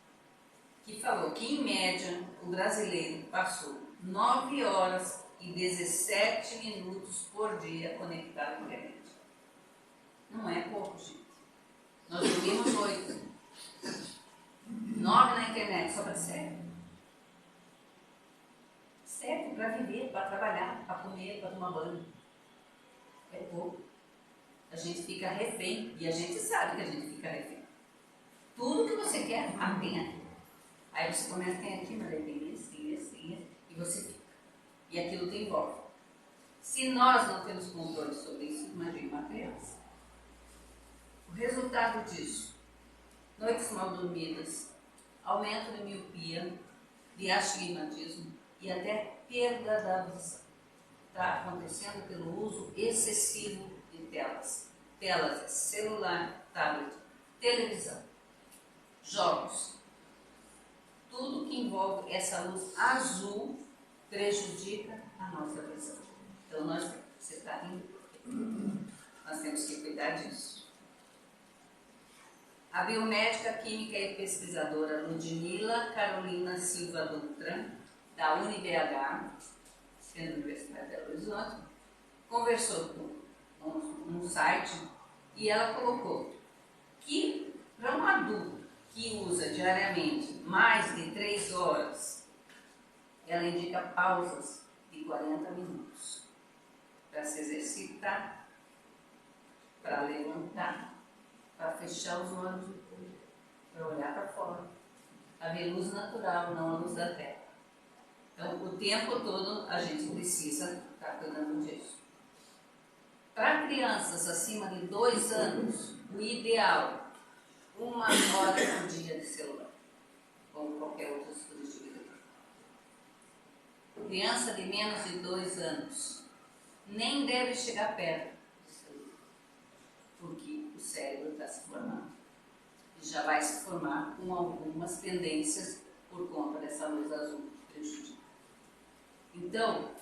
que falou que, em média, o brasileiro passou 9 horas e 17 minutos por dia conectado à internet. Não é pouco, gente. Nós dormimos 8. 9 na internet, só para 7. 7 para viver, para trabalhar, para comer, para tomar banho. É pouco. A gente fica refém, e a gente sabe que a gente fica refém. Tudo que você quer, tem aqui. Aí você começa, tem aqui, mas aí tem esse, e você fica. E aquilo te envolve. Se nós não temos controle sobre isso, imagine uma criança. O resultado disso, noites mal dormidas, aumento de miopia, de astigmatismo e até perda da visão. Está acontecendo pelo uso excessivo de telas. Telas, celular, tablet, televisão, jogos. Tudo que envolve essa luz azul prejudica a nossa visão. Então, você está rindo, nós temos que cuidar disso. A biomédica, química e pesquisadora Ludmila Carolina Silva Dutra, da UniBH, sendo Universidade de Belo Horizonte, conversou num site e ela colocou que para um adulto que usa diariamente mais de 3 horas, ela indica pausas de 40 minutos para se exercitar, para levantar, para fechar os olhos, para olhar para fora, para ver luz natural, não a luz da terra. Então, o tempo todo a gente precisa estar cuidando disso. Para crianças acima de 2 anos, o ideal, 1 hora por dia de celular, ou qualquer outro dispositivo. Criança de menos de 2 anos nem deve chegar perto do celular, porque o cérebro está se formando. E já vai se formar com algumas tendências por conta dessa luz azul que prejudica. Então,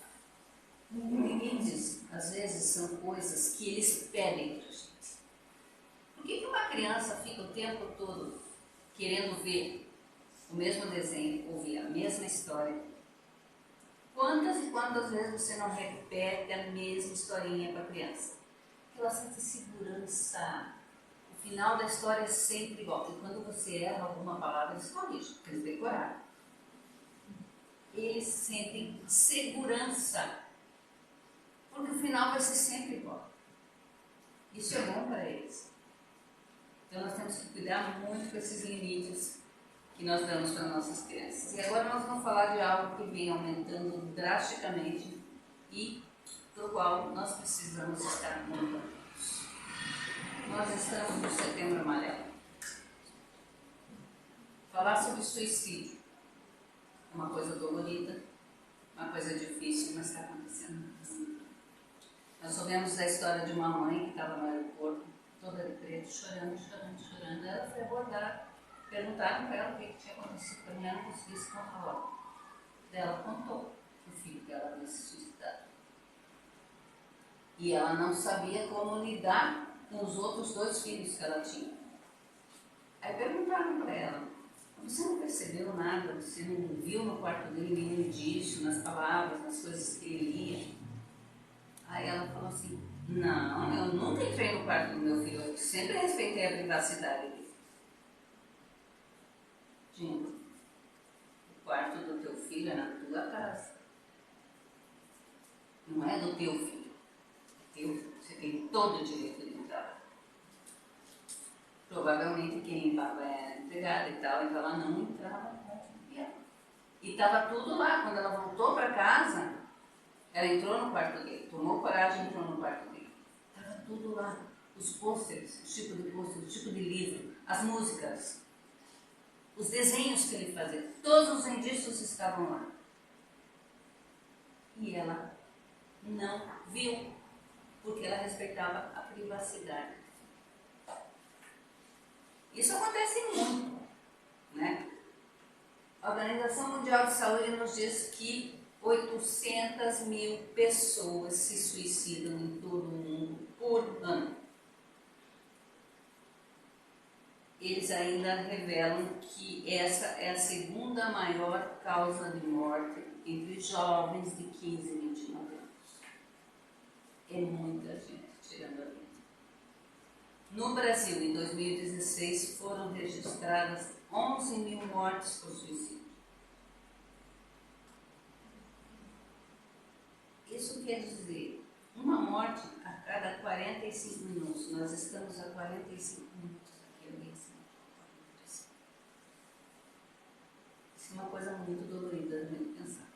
limites, às vezes, são coisas que eles pedem para a gente. Por que uma criança fica o tempo todo querendo ver o mesmo desenho, ouvir a mesma história? Quantas e quantas vezes você não repete a mesma historinha para a criança? Porque ela sente segurança. O final da história é sempre igual. E quando você erra alguma palavra, eles corrigem, porque eles decoraram. Eles sentem segurança. Porque o final vai ser sempre igual. Isso é bom para eles. Então nós temos que cuidar muito com esses limites que nós damos para nossas crianças. E agora nós vamos falar de algo que vem aumentando drasticamente e do qual nós precisamos estar muito atentos. Nós estamos no Setembro Amarelo. Falar sobre suicídio é uma coisa dolorida, uma coisa difícil, mas está acontecendo. Nós soubemos da história de uma mãe que estava no aeroporto, toda de preto, chorando. Ela foi abordada. Perguntaram para ela o que tinha acontecido, para a mulher não conseguia se controlar. Ela contou o filho dela havia se suicidado. E ela não sabia como lidar com os outros 2 filhos que ela tinha. Aí perguntaram para ela: você não percebeu nada? Você não viu no quarto dele nenhum indício, nas palavras, nas coisas que ele lia? Aí ela falou assim: não, eu nunca entrei no quarto do meu filho, eu sempre respeitei a privacidade dele. Gente, o quarto do teu filho é na tua casa. Não é do teu filho. É teu. Você tem todo o direito de entrar. Provavelmente quem limpava era empregada e tal, então ela não entrava no quarto dela. E estava tudo lá. Quando ela voltou para casa, ela entrou no quarto dele, tomou coragem e entrou no quarto dele. Estava tudo lá. Os pôsteres, o tipo de pôster, o tipo de livro, as músicas, os desenhos que ele fazia, todos os indícios estavam lá. E ela não viu, porque ela respeitava a privacidade. Isso acontece muito, né? A Organização Mundial de Saúde nos diz que 800 mil pessoas se suicidam em todo o mundo por ano. Eles ainda revelam que essa é a 2ª maior causa de morte entre jovens de 15 e 29 anos. É muita gente tirando a vida. No Brasil, em 2016, foram registradas 11 mil mortes por suicídio. Isso quer dizer uma morte a cada 45 minutos. Nós estamos a 45 minutos aqui, alguém sabe? Isso é uma coisa muito dolorida de pensar.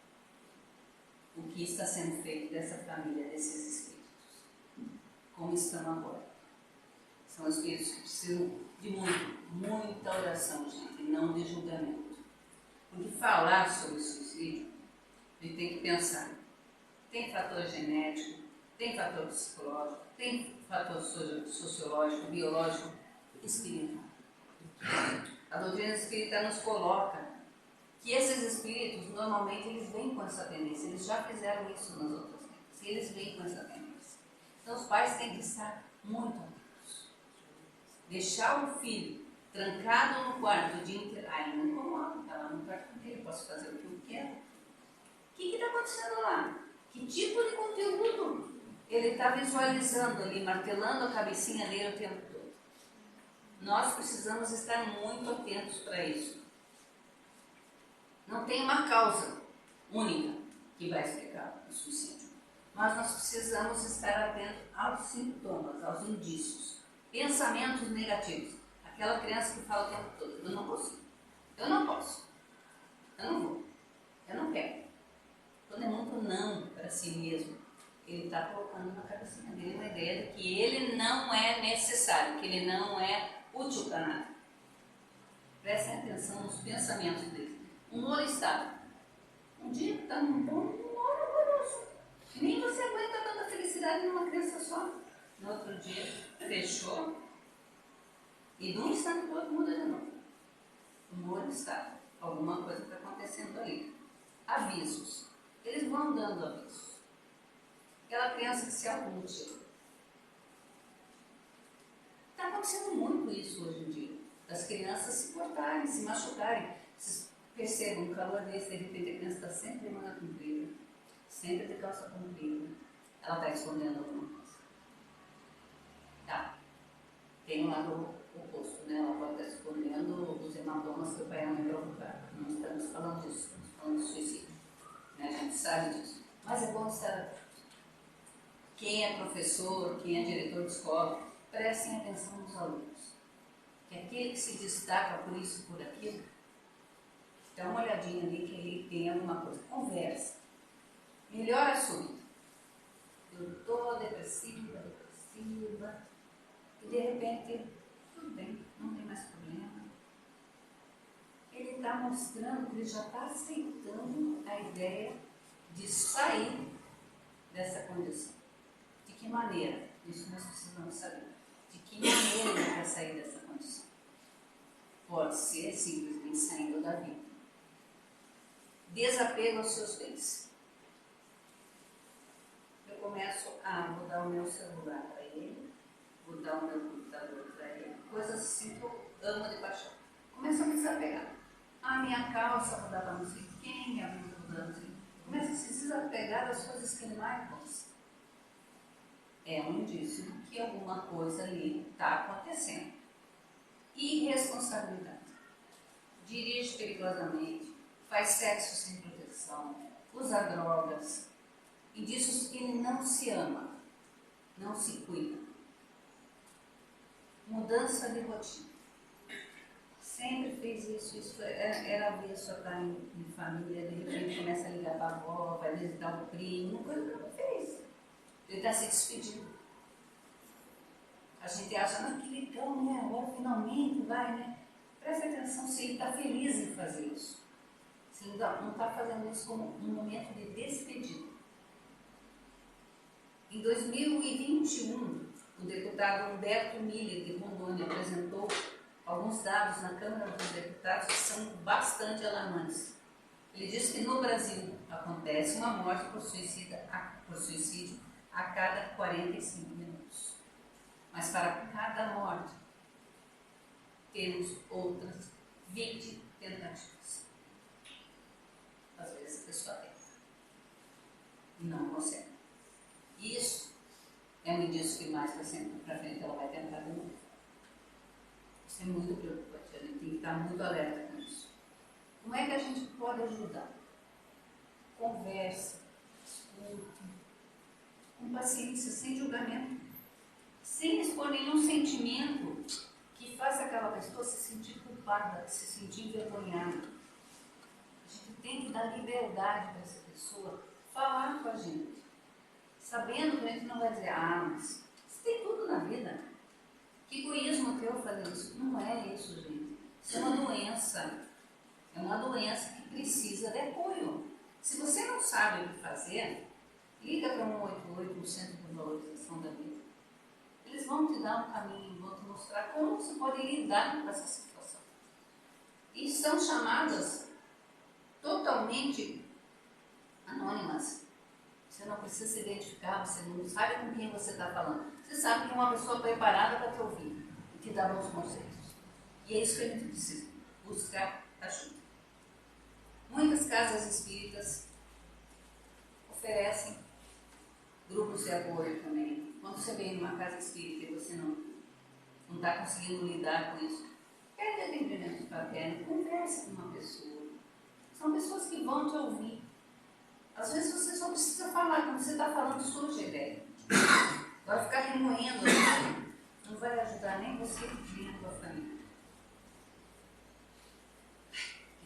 O que está sendo feito dessa família, desses espíritos? Como estão agora? São espíritos que precisam de muita oração, gente, e não de julgamento. Porque falar sobre suicídio, a gente tem que pensar. Tem fator genético, tem fator psicológico, tem fator sociológico, biológico, espiritual. A doutrina espírita nos coloca que esses espíritos, normalmente, eles vêm com essa tendência. Eles já fizeram isso nas outras vidas. E eles vêm com essa tendência. Então, os pais têm que estar muito atentos. Deixar o filho trancado no quarto o dia inteiro. Ah, ele não incomoda, está lá no quarto dele, posso fazer o que eu quero. O que está acontecendo lá? Que tipo de conteúdo ele está visualizando ali, martelando a cabecinha dele o tempo todo? Nós precisamos estar muito atentos para isso. Não tem uma causa única que vai explicar o suicídio. Mas nós precisamos estar atentos aos sintomas, aos indícios. Pensamentos negativos. Aquela criança que fala o tempo todo: eu não consigo, eu não posso, eu não vou, eu não quero. Quando é muito não para si mesmo, ele está colocando na cabecinha dele uma ideia de que ele não é necessário, que ele não é útil para nada. Prestem atenção nos pensamentos dele. Humor estável. Um dia está num bom humor horroroso. Nem você aguenta tanta felicidade numa criança só. No outro dia, fechou. E num instante todo muda de novo. Humor estável. Alguma coisa está acontecendo ali. Avisos. Eles vão dando avisos. Aquela criança que se automutila. Está acontecendo muito isso hoje em dia. Das crianças se cortarem, se machucarem. Vocês percebam um calor desse, de repente a criança está sempre de manga comprida, sempre de calça comprida. Ela está escondendo alguma coisa. Tá. Tem um lado oposto, né? Ela pode estar escondendo os hematomas que o pai e a mãe provocaram. Não estamos falando disso, estamos falando de suicídio. Né? A gente sabe disso. Mas é bom estar atento. Quem é professor, quem é diretor de escola, prestem atenção nos alunos. Que aquele que se destaca por isso, por aquilo, dá uma olhadinha ali que ele tem alguma coisa. Conversa. Melhora súbito. Eu estou depressiva. E de repente, tudo bem, não tem mais problema. Ele está mostrando que ele já está aceitando a ideia de sair dessa condição. De que maneira? Isso nós precisamos saber. De que maneira ele vai sair dessa condição? Pode ser simplesmente saindo da vida. Desapego aos seus bens. Eu começo a mudar o meu celular para ele, vou dar o meu computador para ele, coisas assim que eu amo de paixão. Começo a me desapegar. A minha calça vou dar para não sei quem, minha blusa vou dar para não sei quem. Começo a se desapegar das coisas que ele mais gosta. É um indício de que alguma coisa ali está acontecendo. Irresponsabilidade. Dirige perigosamente, faz sexo sem proteção, usa drogas. Indícios que ele não se ama, não se cuida. Mudança de rotina. Sempre fez isso era avesso a estar em família, de repente começa a ligar para a avó, vai visitar o primo, coisa que não fez. Ele está se despedindo. A gente acha, não, que legal, né? Agora finalmente vai, né? Preste atenção se ele está feliz em fazer isso. Se ele não está fazendo isso como um momento de despedida. Em 2021, o deputado Humberto Miller, de Rondônia, apresentou alguns dados na Câmara dos Deputados que são bastante alarmantes. Ele disse que no Brasil acontece uma morte por suicídio a cada 45 minutos. Mas para cada morte, temos outras 20 tentativas. Às vezes a pessoa tenta e não consegue. Isso é um indício que mais para frente ela vai tentar de novo. Isso é muito preocupante, a gente tem que estar muito alerta com isso. Como é que a gente pode ajudar? Conversa, escuta, com paciência, sem julgamento, sem expor nenhum sentimento que faça aquela pessoa se sentir culpada, se sentir envergonhada. A gente tem que dar liberdade para essa pessoa falar com a gente, sabendo que a gente não vai dizer, mas você tem tudo na vida. Que egoísmo teu fazer isso. Não é isso, gente. Isso é uma doença. É uma doença que precisa de apoio. Se você não sabe o que fazer, liga para 188, no Centro de Valorização da Vida. Eles vão te dar um caminho, vão te mostrar como você pode lidar com essa situação. E são chamadas totalmente anônimas. Você não precisa se identificar, você não sabe com quem você está falando. Você sabe que é uma pessoa preparada para te ouvir e te dar bons conselhos. E é isso que a gente precisa, buscar ajuda. Muitas casas espíritas oferecem grupos de apoio também. Quando você vem numa casa espírita e você não está conseguindo lidar com isso, pede atendimento fraterno, converse com uma pessoa. São pessoas que vão te ouvir. Às vezes você só precisa falar, quando você está falando, surge a ideia. Agora ficar remoendo não vai ajudar nem você nem a tua família.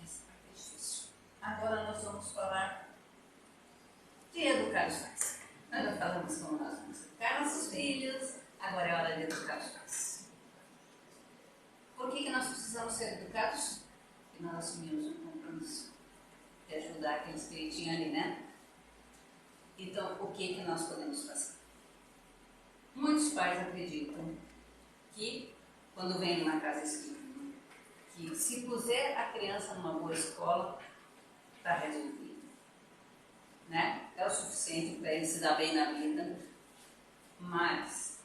Essa parte é difícil. Agora nós vamos falar de educar os pais. Nós já falamos ser educados, e nós assumimos um compromisso de ajudar aqueles que tinham ali, né? Então, o que nós podemos fazer? Muitos pais acreditam que, quando vem numa casa espírita, que se puser a criança numa boa escola, está resolvido, né? É o suficiente para ele se dar bem na vida, mas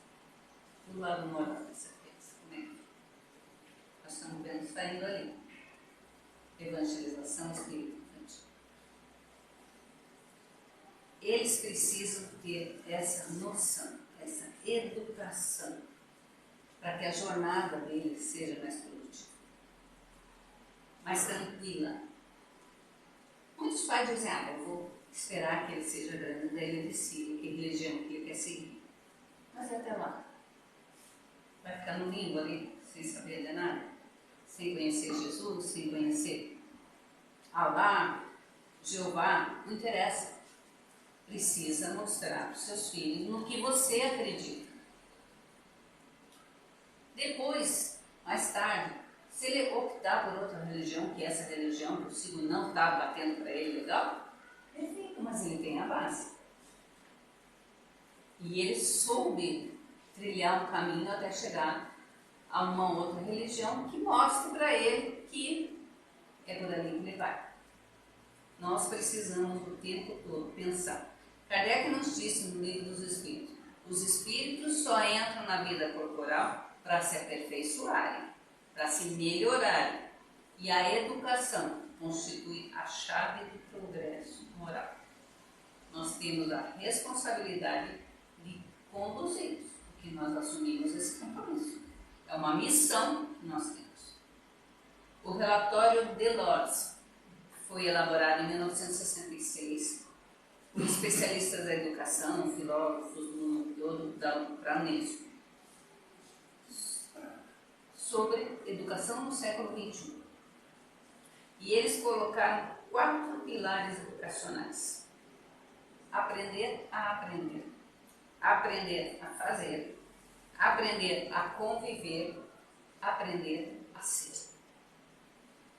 do lado moral dessa criança, como é que nós estamos vendo saindo ali? Evangelização espírita infantil. Eles precisam ter essa noção, essa educação, para que a jornada deles seja mais produtiva, mais tranquila. Muitos pais dizem, eu vou esperar que ele seja grande, daí ele decide que religião que ele quer seguir. Mas até lá, vai ficar no limbo ali, sem saber de nada, sem conhecer Jesus, sem conhecer Alá, Jeová, não interessa. Precisa mostrar para os seus filhos no que você acredita. Depois, mais tarde, se ele optar por outra religião, que essa religião possível não está batendo para ele legal, ele fica, mas ele tem a base. E ele soube trilhar um caminho até chegar a uma outra religião que mostre para ele que é por ali que ele vai. Nós precisamos o tempo todo pensar. Kardec nos disse no Livro dos Espíritos, os espíritos só entram na vida corporal para se aperfeiçoarem, para se melhorarem. E a educação constitui a chave do progresso moral. Nós temos a responsabilidade de conduzir, porque nós assumimos esse compromisso. É uma missão que nós temos. O relatório Delors foi elaborado em 1966 por especialistas da educação, filósofos do mundo todo, da Unesco, sobre educação no século XXI. E eles colocaram 4 pilares educacionais: aprender a aprender, aprender a fazer, aprender a conviver, aprender a ser.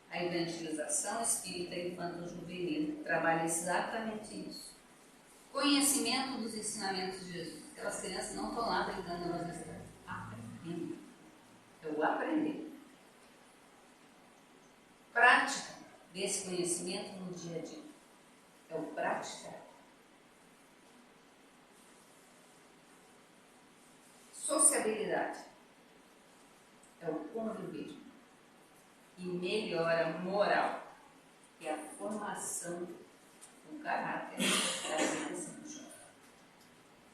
A evangelização espírita infanto-juvenil trabalha exatamente isso. Conhecimento dos ensinamentos de Jesus. Aquelas crianças não estão lá brincando, elas estão aprendendo. É o aprender. Prática desse conhecimento no dia a dia. É o praticar. Sociabilidade. É o conviver. E melhora moral, que é a formação do caráter da criança no jovem.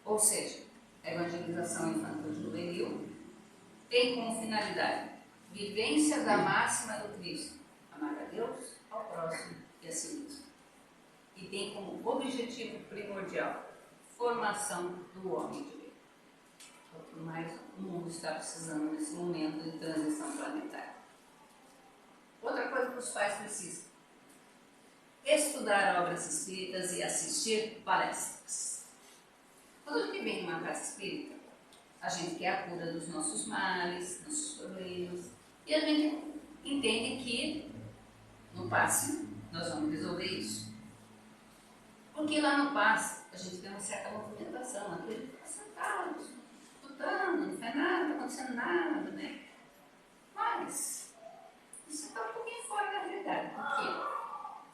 Ou seja, a evangelização infantil-juvenil tem como finalidade vivência da máxima do Cristo, amar a Deus, ao próximo e a si mesmo. E tem como objetivo primordial formação do homem de bem. É o que mais o mundo está precisando nesse momento de transição planetária. Outra coisa que os pais precisam: estudar obras espíritas e assistir palestras. Quando a gente vem numa casa espírita, a gente quer a cura dos nossos males, nossos problemas, e a gente entende que no passe nós vamos resolver isso. Porque lá no passe a gente tem uma certa movimentação, aqui a gente fica sentado, escutando, não faz nada, não está acontecendo nada, né? Mas isso está um pouquinho fora da realidade. Por quê?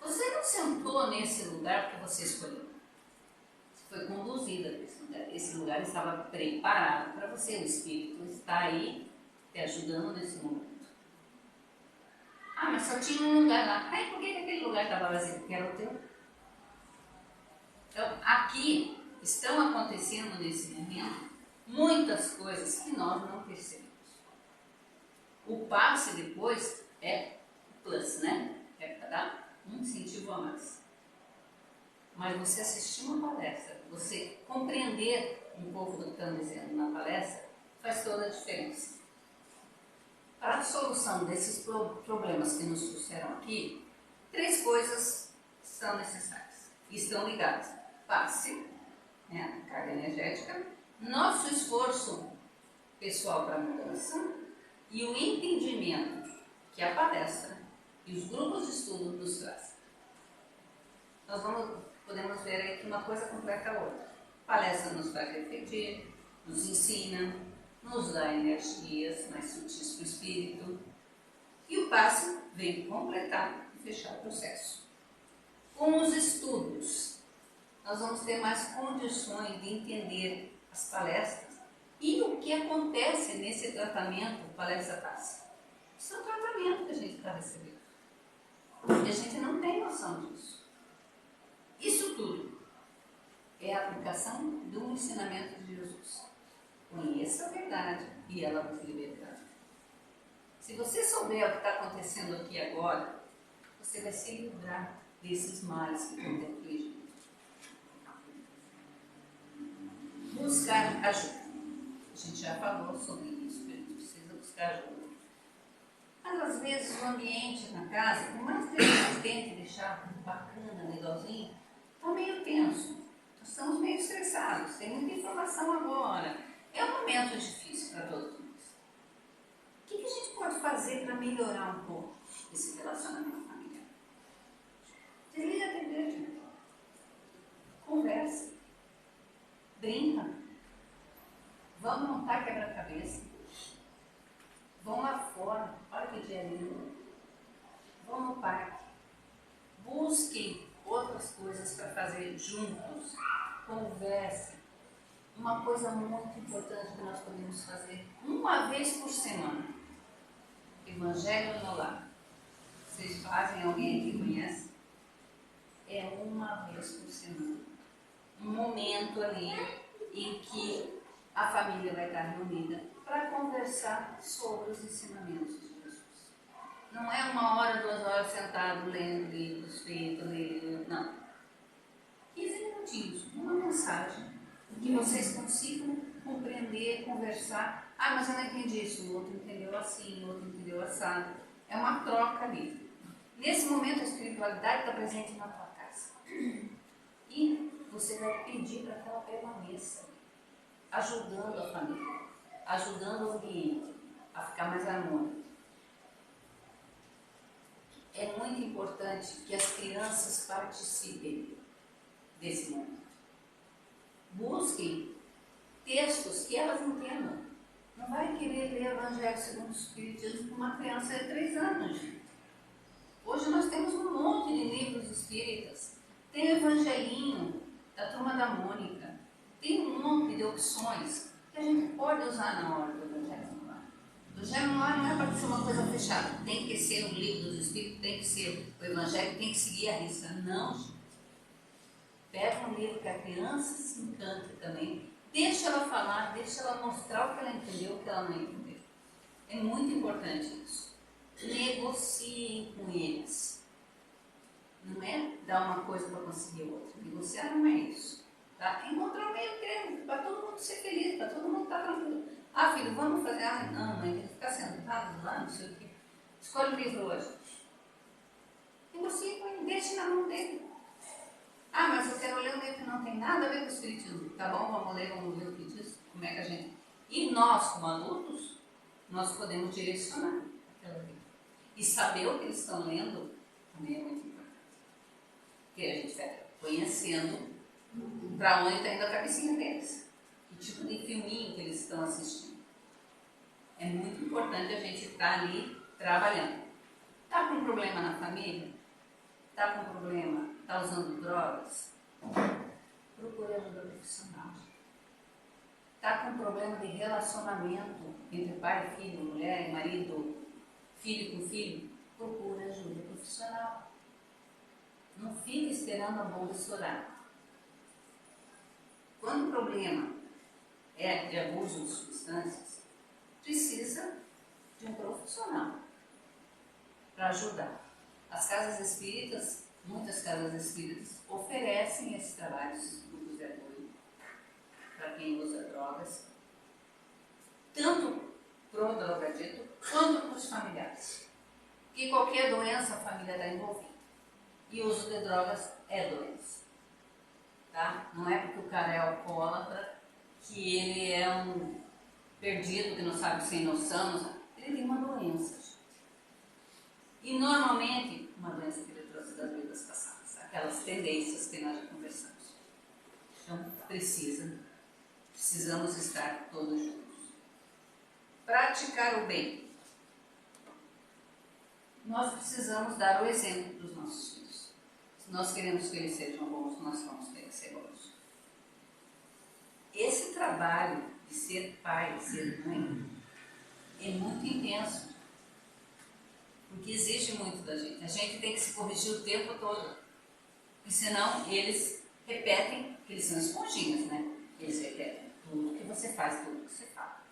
Você não sentou nesse lugar porque você escolheu. Você foi conduzida para esse lugar. Esse lugar estava preparado para você. O Espírito está aí te ajudando nesse momento. Ah, mas só tinha um lugar lá. Ai, por que aquele lugar estava vazio? Porque era o teu. Então, aqui estão acontecendo nesse momento muitas coisas que nós não percebemos. O passe depois é plus, né? É para dar um incentivo a mais. Mas você assistir uma palestra, você compreender um pouco do que estão dizendo na palestra, faz toda a diferença. Para a solução desses problemas que nos trouxeram aqui, 3 coisas são necessárias e estão ligadas. Passe, né, a carga energética, nosso esforço pessoal para a mudança e o entendimento que a palestra e os grupos de estudo nos trazem. Nós podemos ver aí que uma coisa completa a outra. A palestra nos faz refletir, nos ensina, nos dá energias mais sutis para o espírito. E o passe vem completar e fechar o processo. Com os estudos, nós vamos ter mais condições de entender as palestras e o que acontece nesse tratamento palestra-passe. Isso é um tratamento que a gente está recebendo. E a gente não tem noção disso. Isso tudo é a aplicação do ensinamento de Jesus. Conheça a verdade e ela vos libertará. Se você souber o que está acontecendo aqui agora, você vai se livrar desses males que estão te afligindo. Buscar ajuda. A gente já falou sobre isso, que a gente precisa buscar ajuda. Mas às vezes o ambiente na casa, por mais que a gente tente deixar bacana, legalzinho, está meio tenso. Nós estamos meio estressados, tem muita informação agora. É um momento difícil para todos nós. O que a gente pode fazer para melhorar um pouco esse relacionamento familiar? Desliga a TV, gente. Conversa. Brinca. Vamos montar quebra-cabeça. Vão lá fora. Olha que dia lindo. Vão no parque. Busquem outras coisas para fazer juntos. Conversem. Uma coisa muito importante que nós podemos fazer uma vez por semana. Evangelho no lar. Vocês fazem, alguém que conhece? É uma vez por semana. Um momento ali em que a família vai estar reunida para conversar sobre os ensinamentos de Jesus. Não é 1 hora, 2 horas sentado lendo livros, lendo, não. 15 minutinhos, uma mensagem que vocês consigam compreender, conversar. Ah, mas eu não entendi isso, o outro entendeu assim, o outro entendeu assado. É uma troca ali. Nesse momento a espiritualidade está presente na tua casa. E você vai pedir para que ela permaneça, ajudando a família, ajudando o ambiente a ficar mais harmônico. É muito importante que as crianças participem desse momento. Busquem textos que elas entendam. Não vai querer ler o Evangelho segundo o Espiritismo com uma criança de 3 anos. Hoje nós temos um monte de livros espíritas. Tem o Evangelinho da Turma da Mônica. Tem um monte de opções que a gente pode usar na hora do Evangelho no Lar. O Evangelho no Lar não é para ser uma coisa fechada. Tem que ser o livro dos Espíritos, tem que ser o Evangelho, tem que seguir a risca. Não, gente. Pega um livro que a criança se encanta também. Deixa ela falar, deixa ela mostrar o que ela entendeu, o que ela não entendeu. É muito importante isso. Negociem com eles. Não é dar uma coisa para conseguir outra. Negociar não é isso. Tá? Encontrar um meio termo, para todo mundo ser feliz, para todo mundo estar tranquilo. Ah, filho, vamos fazer. Ah, não, mãe, tem que ficar sentado lá, não sei o quê. Escolhe o livro hoje. Negocie com ele, deixe na mão dele. Ah, mas eu quero ler um livro que não tem nada a ver com o Espiritismo. Tá bom, vamos ver o que diz. Como é que a gente... E nós, como adultos, nós podemos direcionar aquela vida. E saber o que eles estão lendo também é muito importante. Porque a gente vai conhecendo para onde está indo a cabecinha deles. Que tipo de filminho que eles estão assistindo. É muito importante a gente estar ali trabalhando. Está com um problema na família? Está com um problema? Está usando drogas? Procure ajuda profissional. Está com um problema de relacionamento entre pai e filho, mulher e marido, filho com filho? Procure ajuda profissional. Não fique esperando a bomba estourar. Quando o problema é de abuso de substâncias, precisa de um profissional para ajudar. As casas espíritas, muitas casas espíritas, oferecem esse trabalho, esses grupos de apoio para quem usa drogas, tanto para o drogadito quanto para os familiares. Porque qualquer doença a família está envolvida. E o uso de drogas é doença. Tá? Não é porque o cara é alcoólatra que ele é um perdido, que não sabe sem noção. Ele tem uma doença. E normalmente, uma doença que ele trouxe das vidas passadas, aquelas tendências que nós já conversamos. Então, precisamos estar todos juntos. Praticar o bem. Nós precisamos dar o exemplo para os nossos filhos. Se nós queremos que eles sejam bons, nós vamos ter que ser bons. Esse trabalho de ser pai, de ser mãe, é muito intenso. Porque exige muito da gente. A gente tem que se corrigir o tempo todo. Porque senão eles repetem, porque eles são esponjinhas, né? Eles repetem tudo que você faz, tudo que você fala.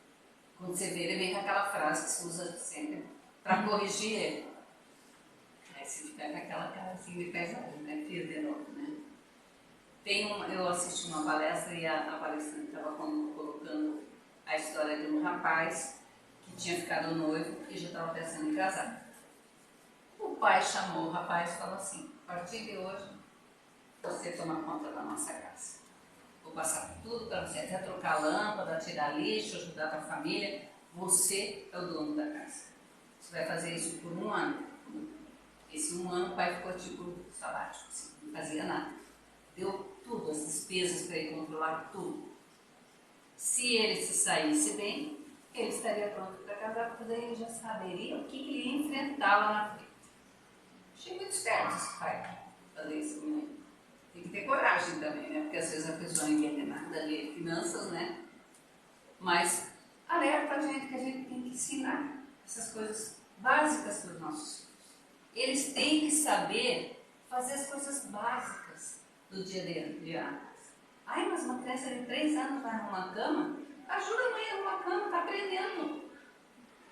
Quando você vê, ele vem com aquela frase que se usa sempre para corrigir ele. Aí você fica com aquela cara assim de pesado, né? Fiz de novo, né? Eu assisti uma palestra e a palestrante estava colocando a história de um rapaz que tinha ficado noivo e já estava pensando em casar. O pai chamou o rapaz e falou assim: a partir de hoje, você toma conta da nossa casa. Vou passar tudo para você, até trocar lâmpada, tirar lixo, ajudar a família. Você é o dono da casa. Você vai fazer isso por 1 ano. Esse 1 ano o pai ficou tipo sabático, assim, não fazia nada. Deu tudo, as despesas para ele controlar tudo. Se ele se saísse bem, ele estaria pronto para casar, porque daí ele já saberia o que ele ia enfrentar lá na frente. Achei muito esperto esse pai fazer isso comigo. Tem que ter coragem também, né? Porque às vezes a pessoa não entende nada de finanças, né? Mas alerta a gente que a gente tem que ensinar essas coisas básicas para os nossos filhos. Eles têm que saber fazer as coisas básicas do dia a dia. Ai, mas uma criança de 3 anos vai arrumar cama? Ajuda a mãe a arrumar cama, está aprendendo.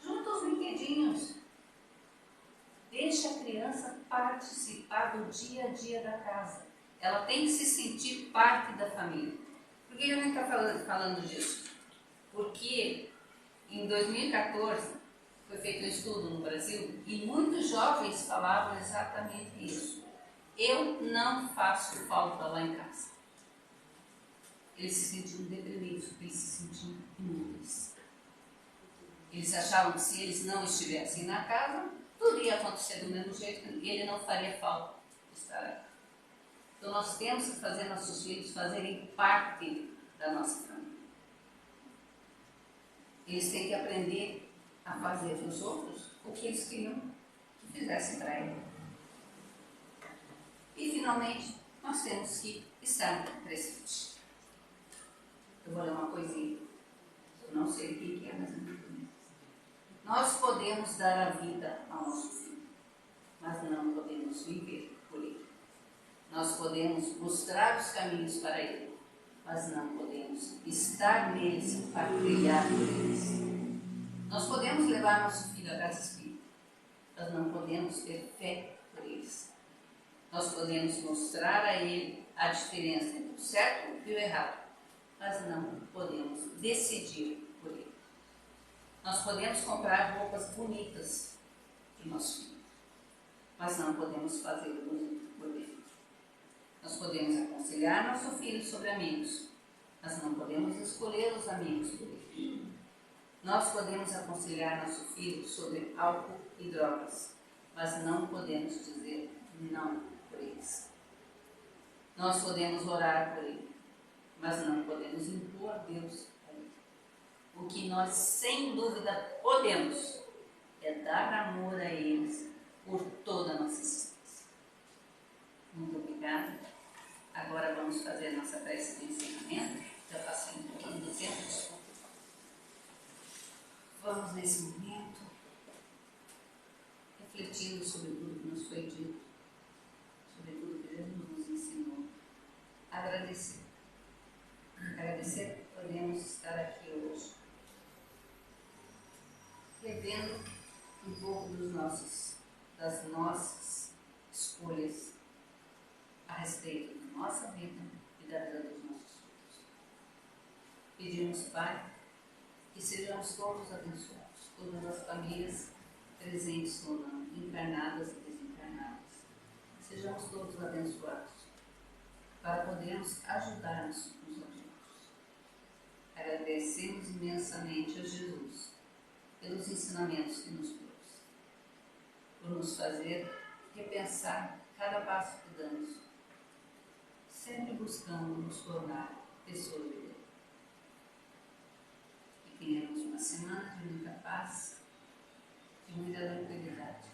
Junta os brinquedinhos. Deixa a criança participar do dia a dia da casa. Ela tem que se sentir parte da família. Por que a gente está falando disso? Porque em 2014 foi feito um estudo no Brasil e muitos jovens falavam exatamente isso. Eu não faço falta lá em casa. Eles se sentiam deprimidos, eles se sentiam inúteis. Eles achavam que se eles não estivessem na casa, tudo ia acontecer do mesmo jeito e ele não faria falta de estar aqui. Então nós temos que fazer nossos filhos fazerem parte da nossa família. Eles têm que aprender a fazer para os outros o que eles queriam que fizessem para ele. E finalmente, nós temos que estar presente. Eu vou ler uma coisinha. Eu não sei quem que é, mas é muito bonito. Nós podemos dar a vida ao nosso filho, mas não podemos viver por ele. Nós podemos mostrar os caminhos para ele, mas não podemos estar neles para trilhar por eles. Nós podemos levar nosso filho à casa espírita, mas não podemos ter fé por eles. Nós podemos mostrar a ele a diferença entre o certo e o errado, mas não podemos decidir por ele. Nós podemos comprar roupas bonitas para o nosso filho, mas não podemos fazê-lo bonito por dentro. Nós podemos aconselhar nosso filho sobre amigos, mas não podemos escolher os amigos por ele. Nós podemos aconselhar nosso filho sobre álcool e drogas, mas não podemos dizer não por eles. Nós podemos orar por ele, mas não podemos impor Deus a ele. O que nós, sem dúvida, podemos é dar amor a eles por toda a nossa existência. Muito obrigada. Agora vamos fazer a nossa prece de encerramento. Já passei um pouquinho do tempo, desculpa. Vamos nesse momento, refletindo sobre tudo que nos foi dito, sobre tudo que Jesus nos ensinou. Agradecer. Agradecer que podemos estar aqui hoje, revendo um pouco das nossas escolhas a respeito da nossa vida e da vida dos nossos filhos. Pedimos, Pai, que sejamos todos abençoados, todas as famílias presentes ou não, encarnadas e desencarnadas. Sejamos todos abençoados, para podermos ajudar-nos uns aos outros. Agradecemos imensamente a Jesus pelos ensinamentos que nos trouxe, por nos fazer repensar cada passo que damos, sempre buscando nos tornar pessoas de Deus. Que tenhamos uma semana de muita paz, de muita tranquilidade.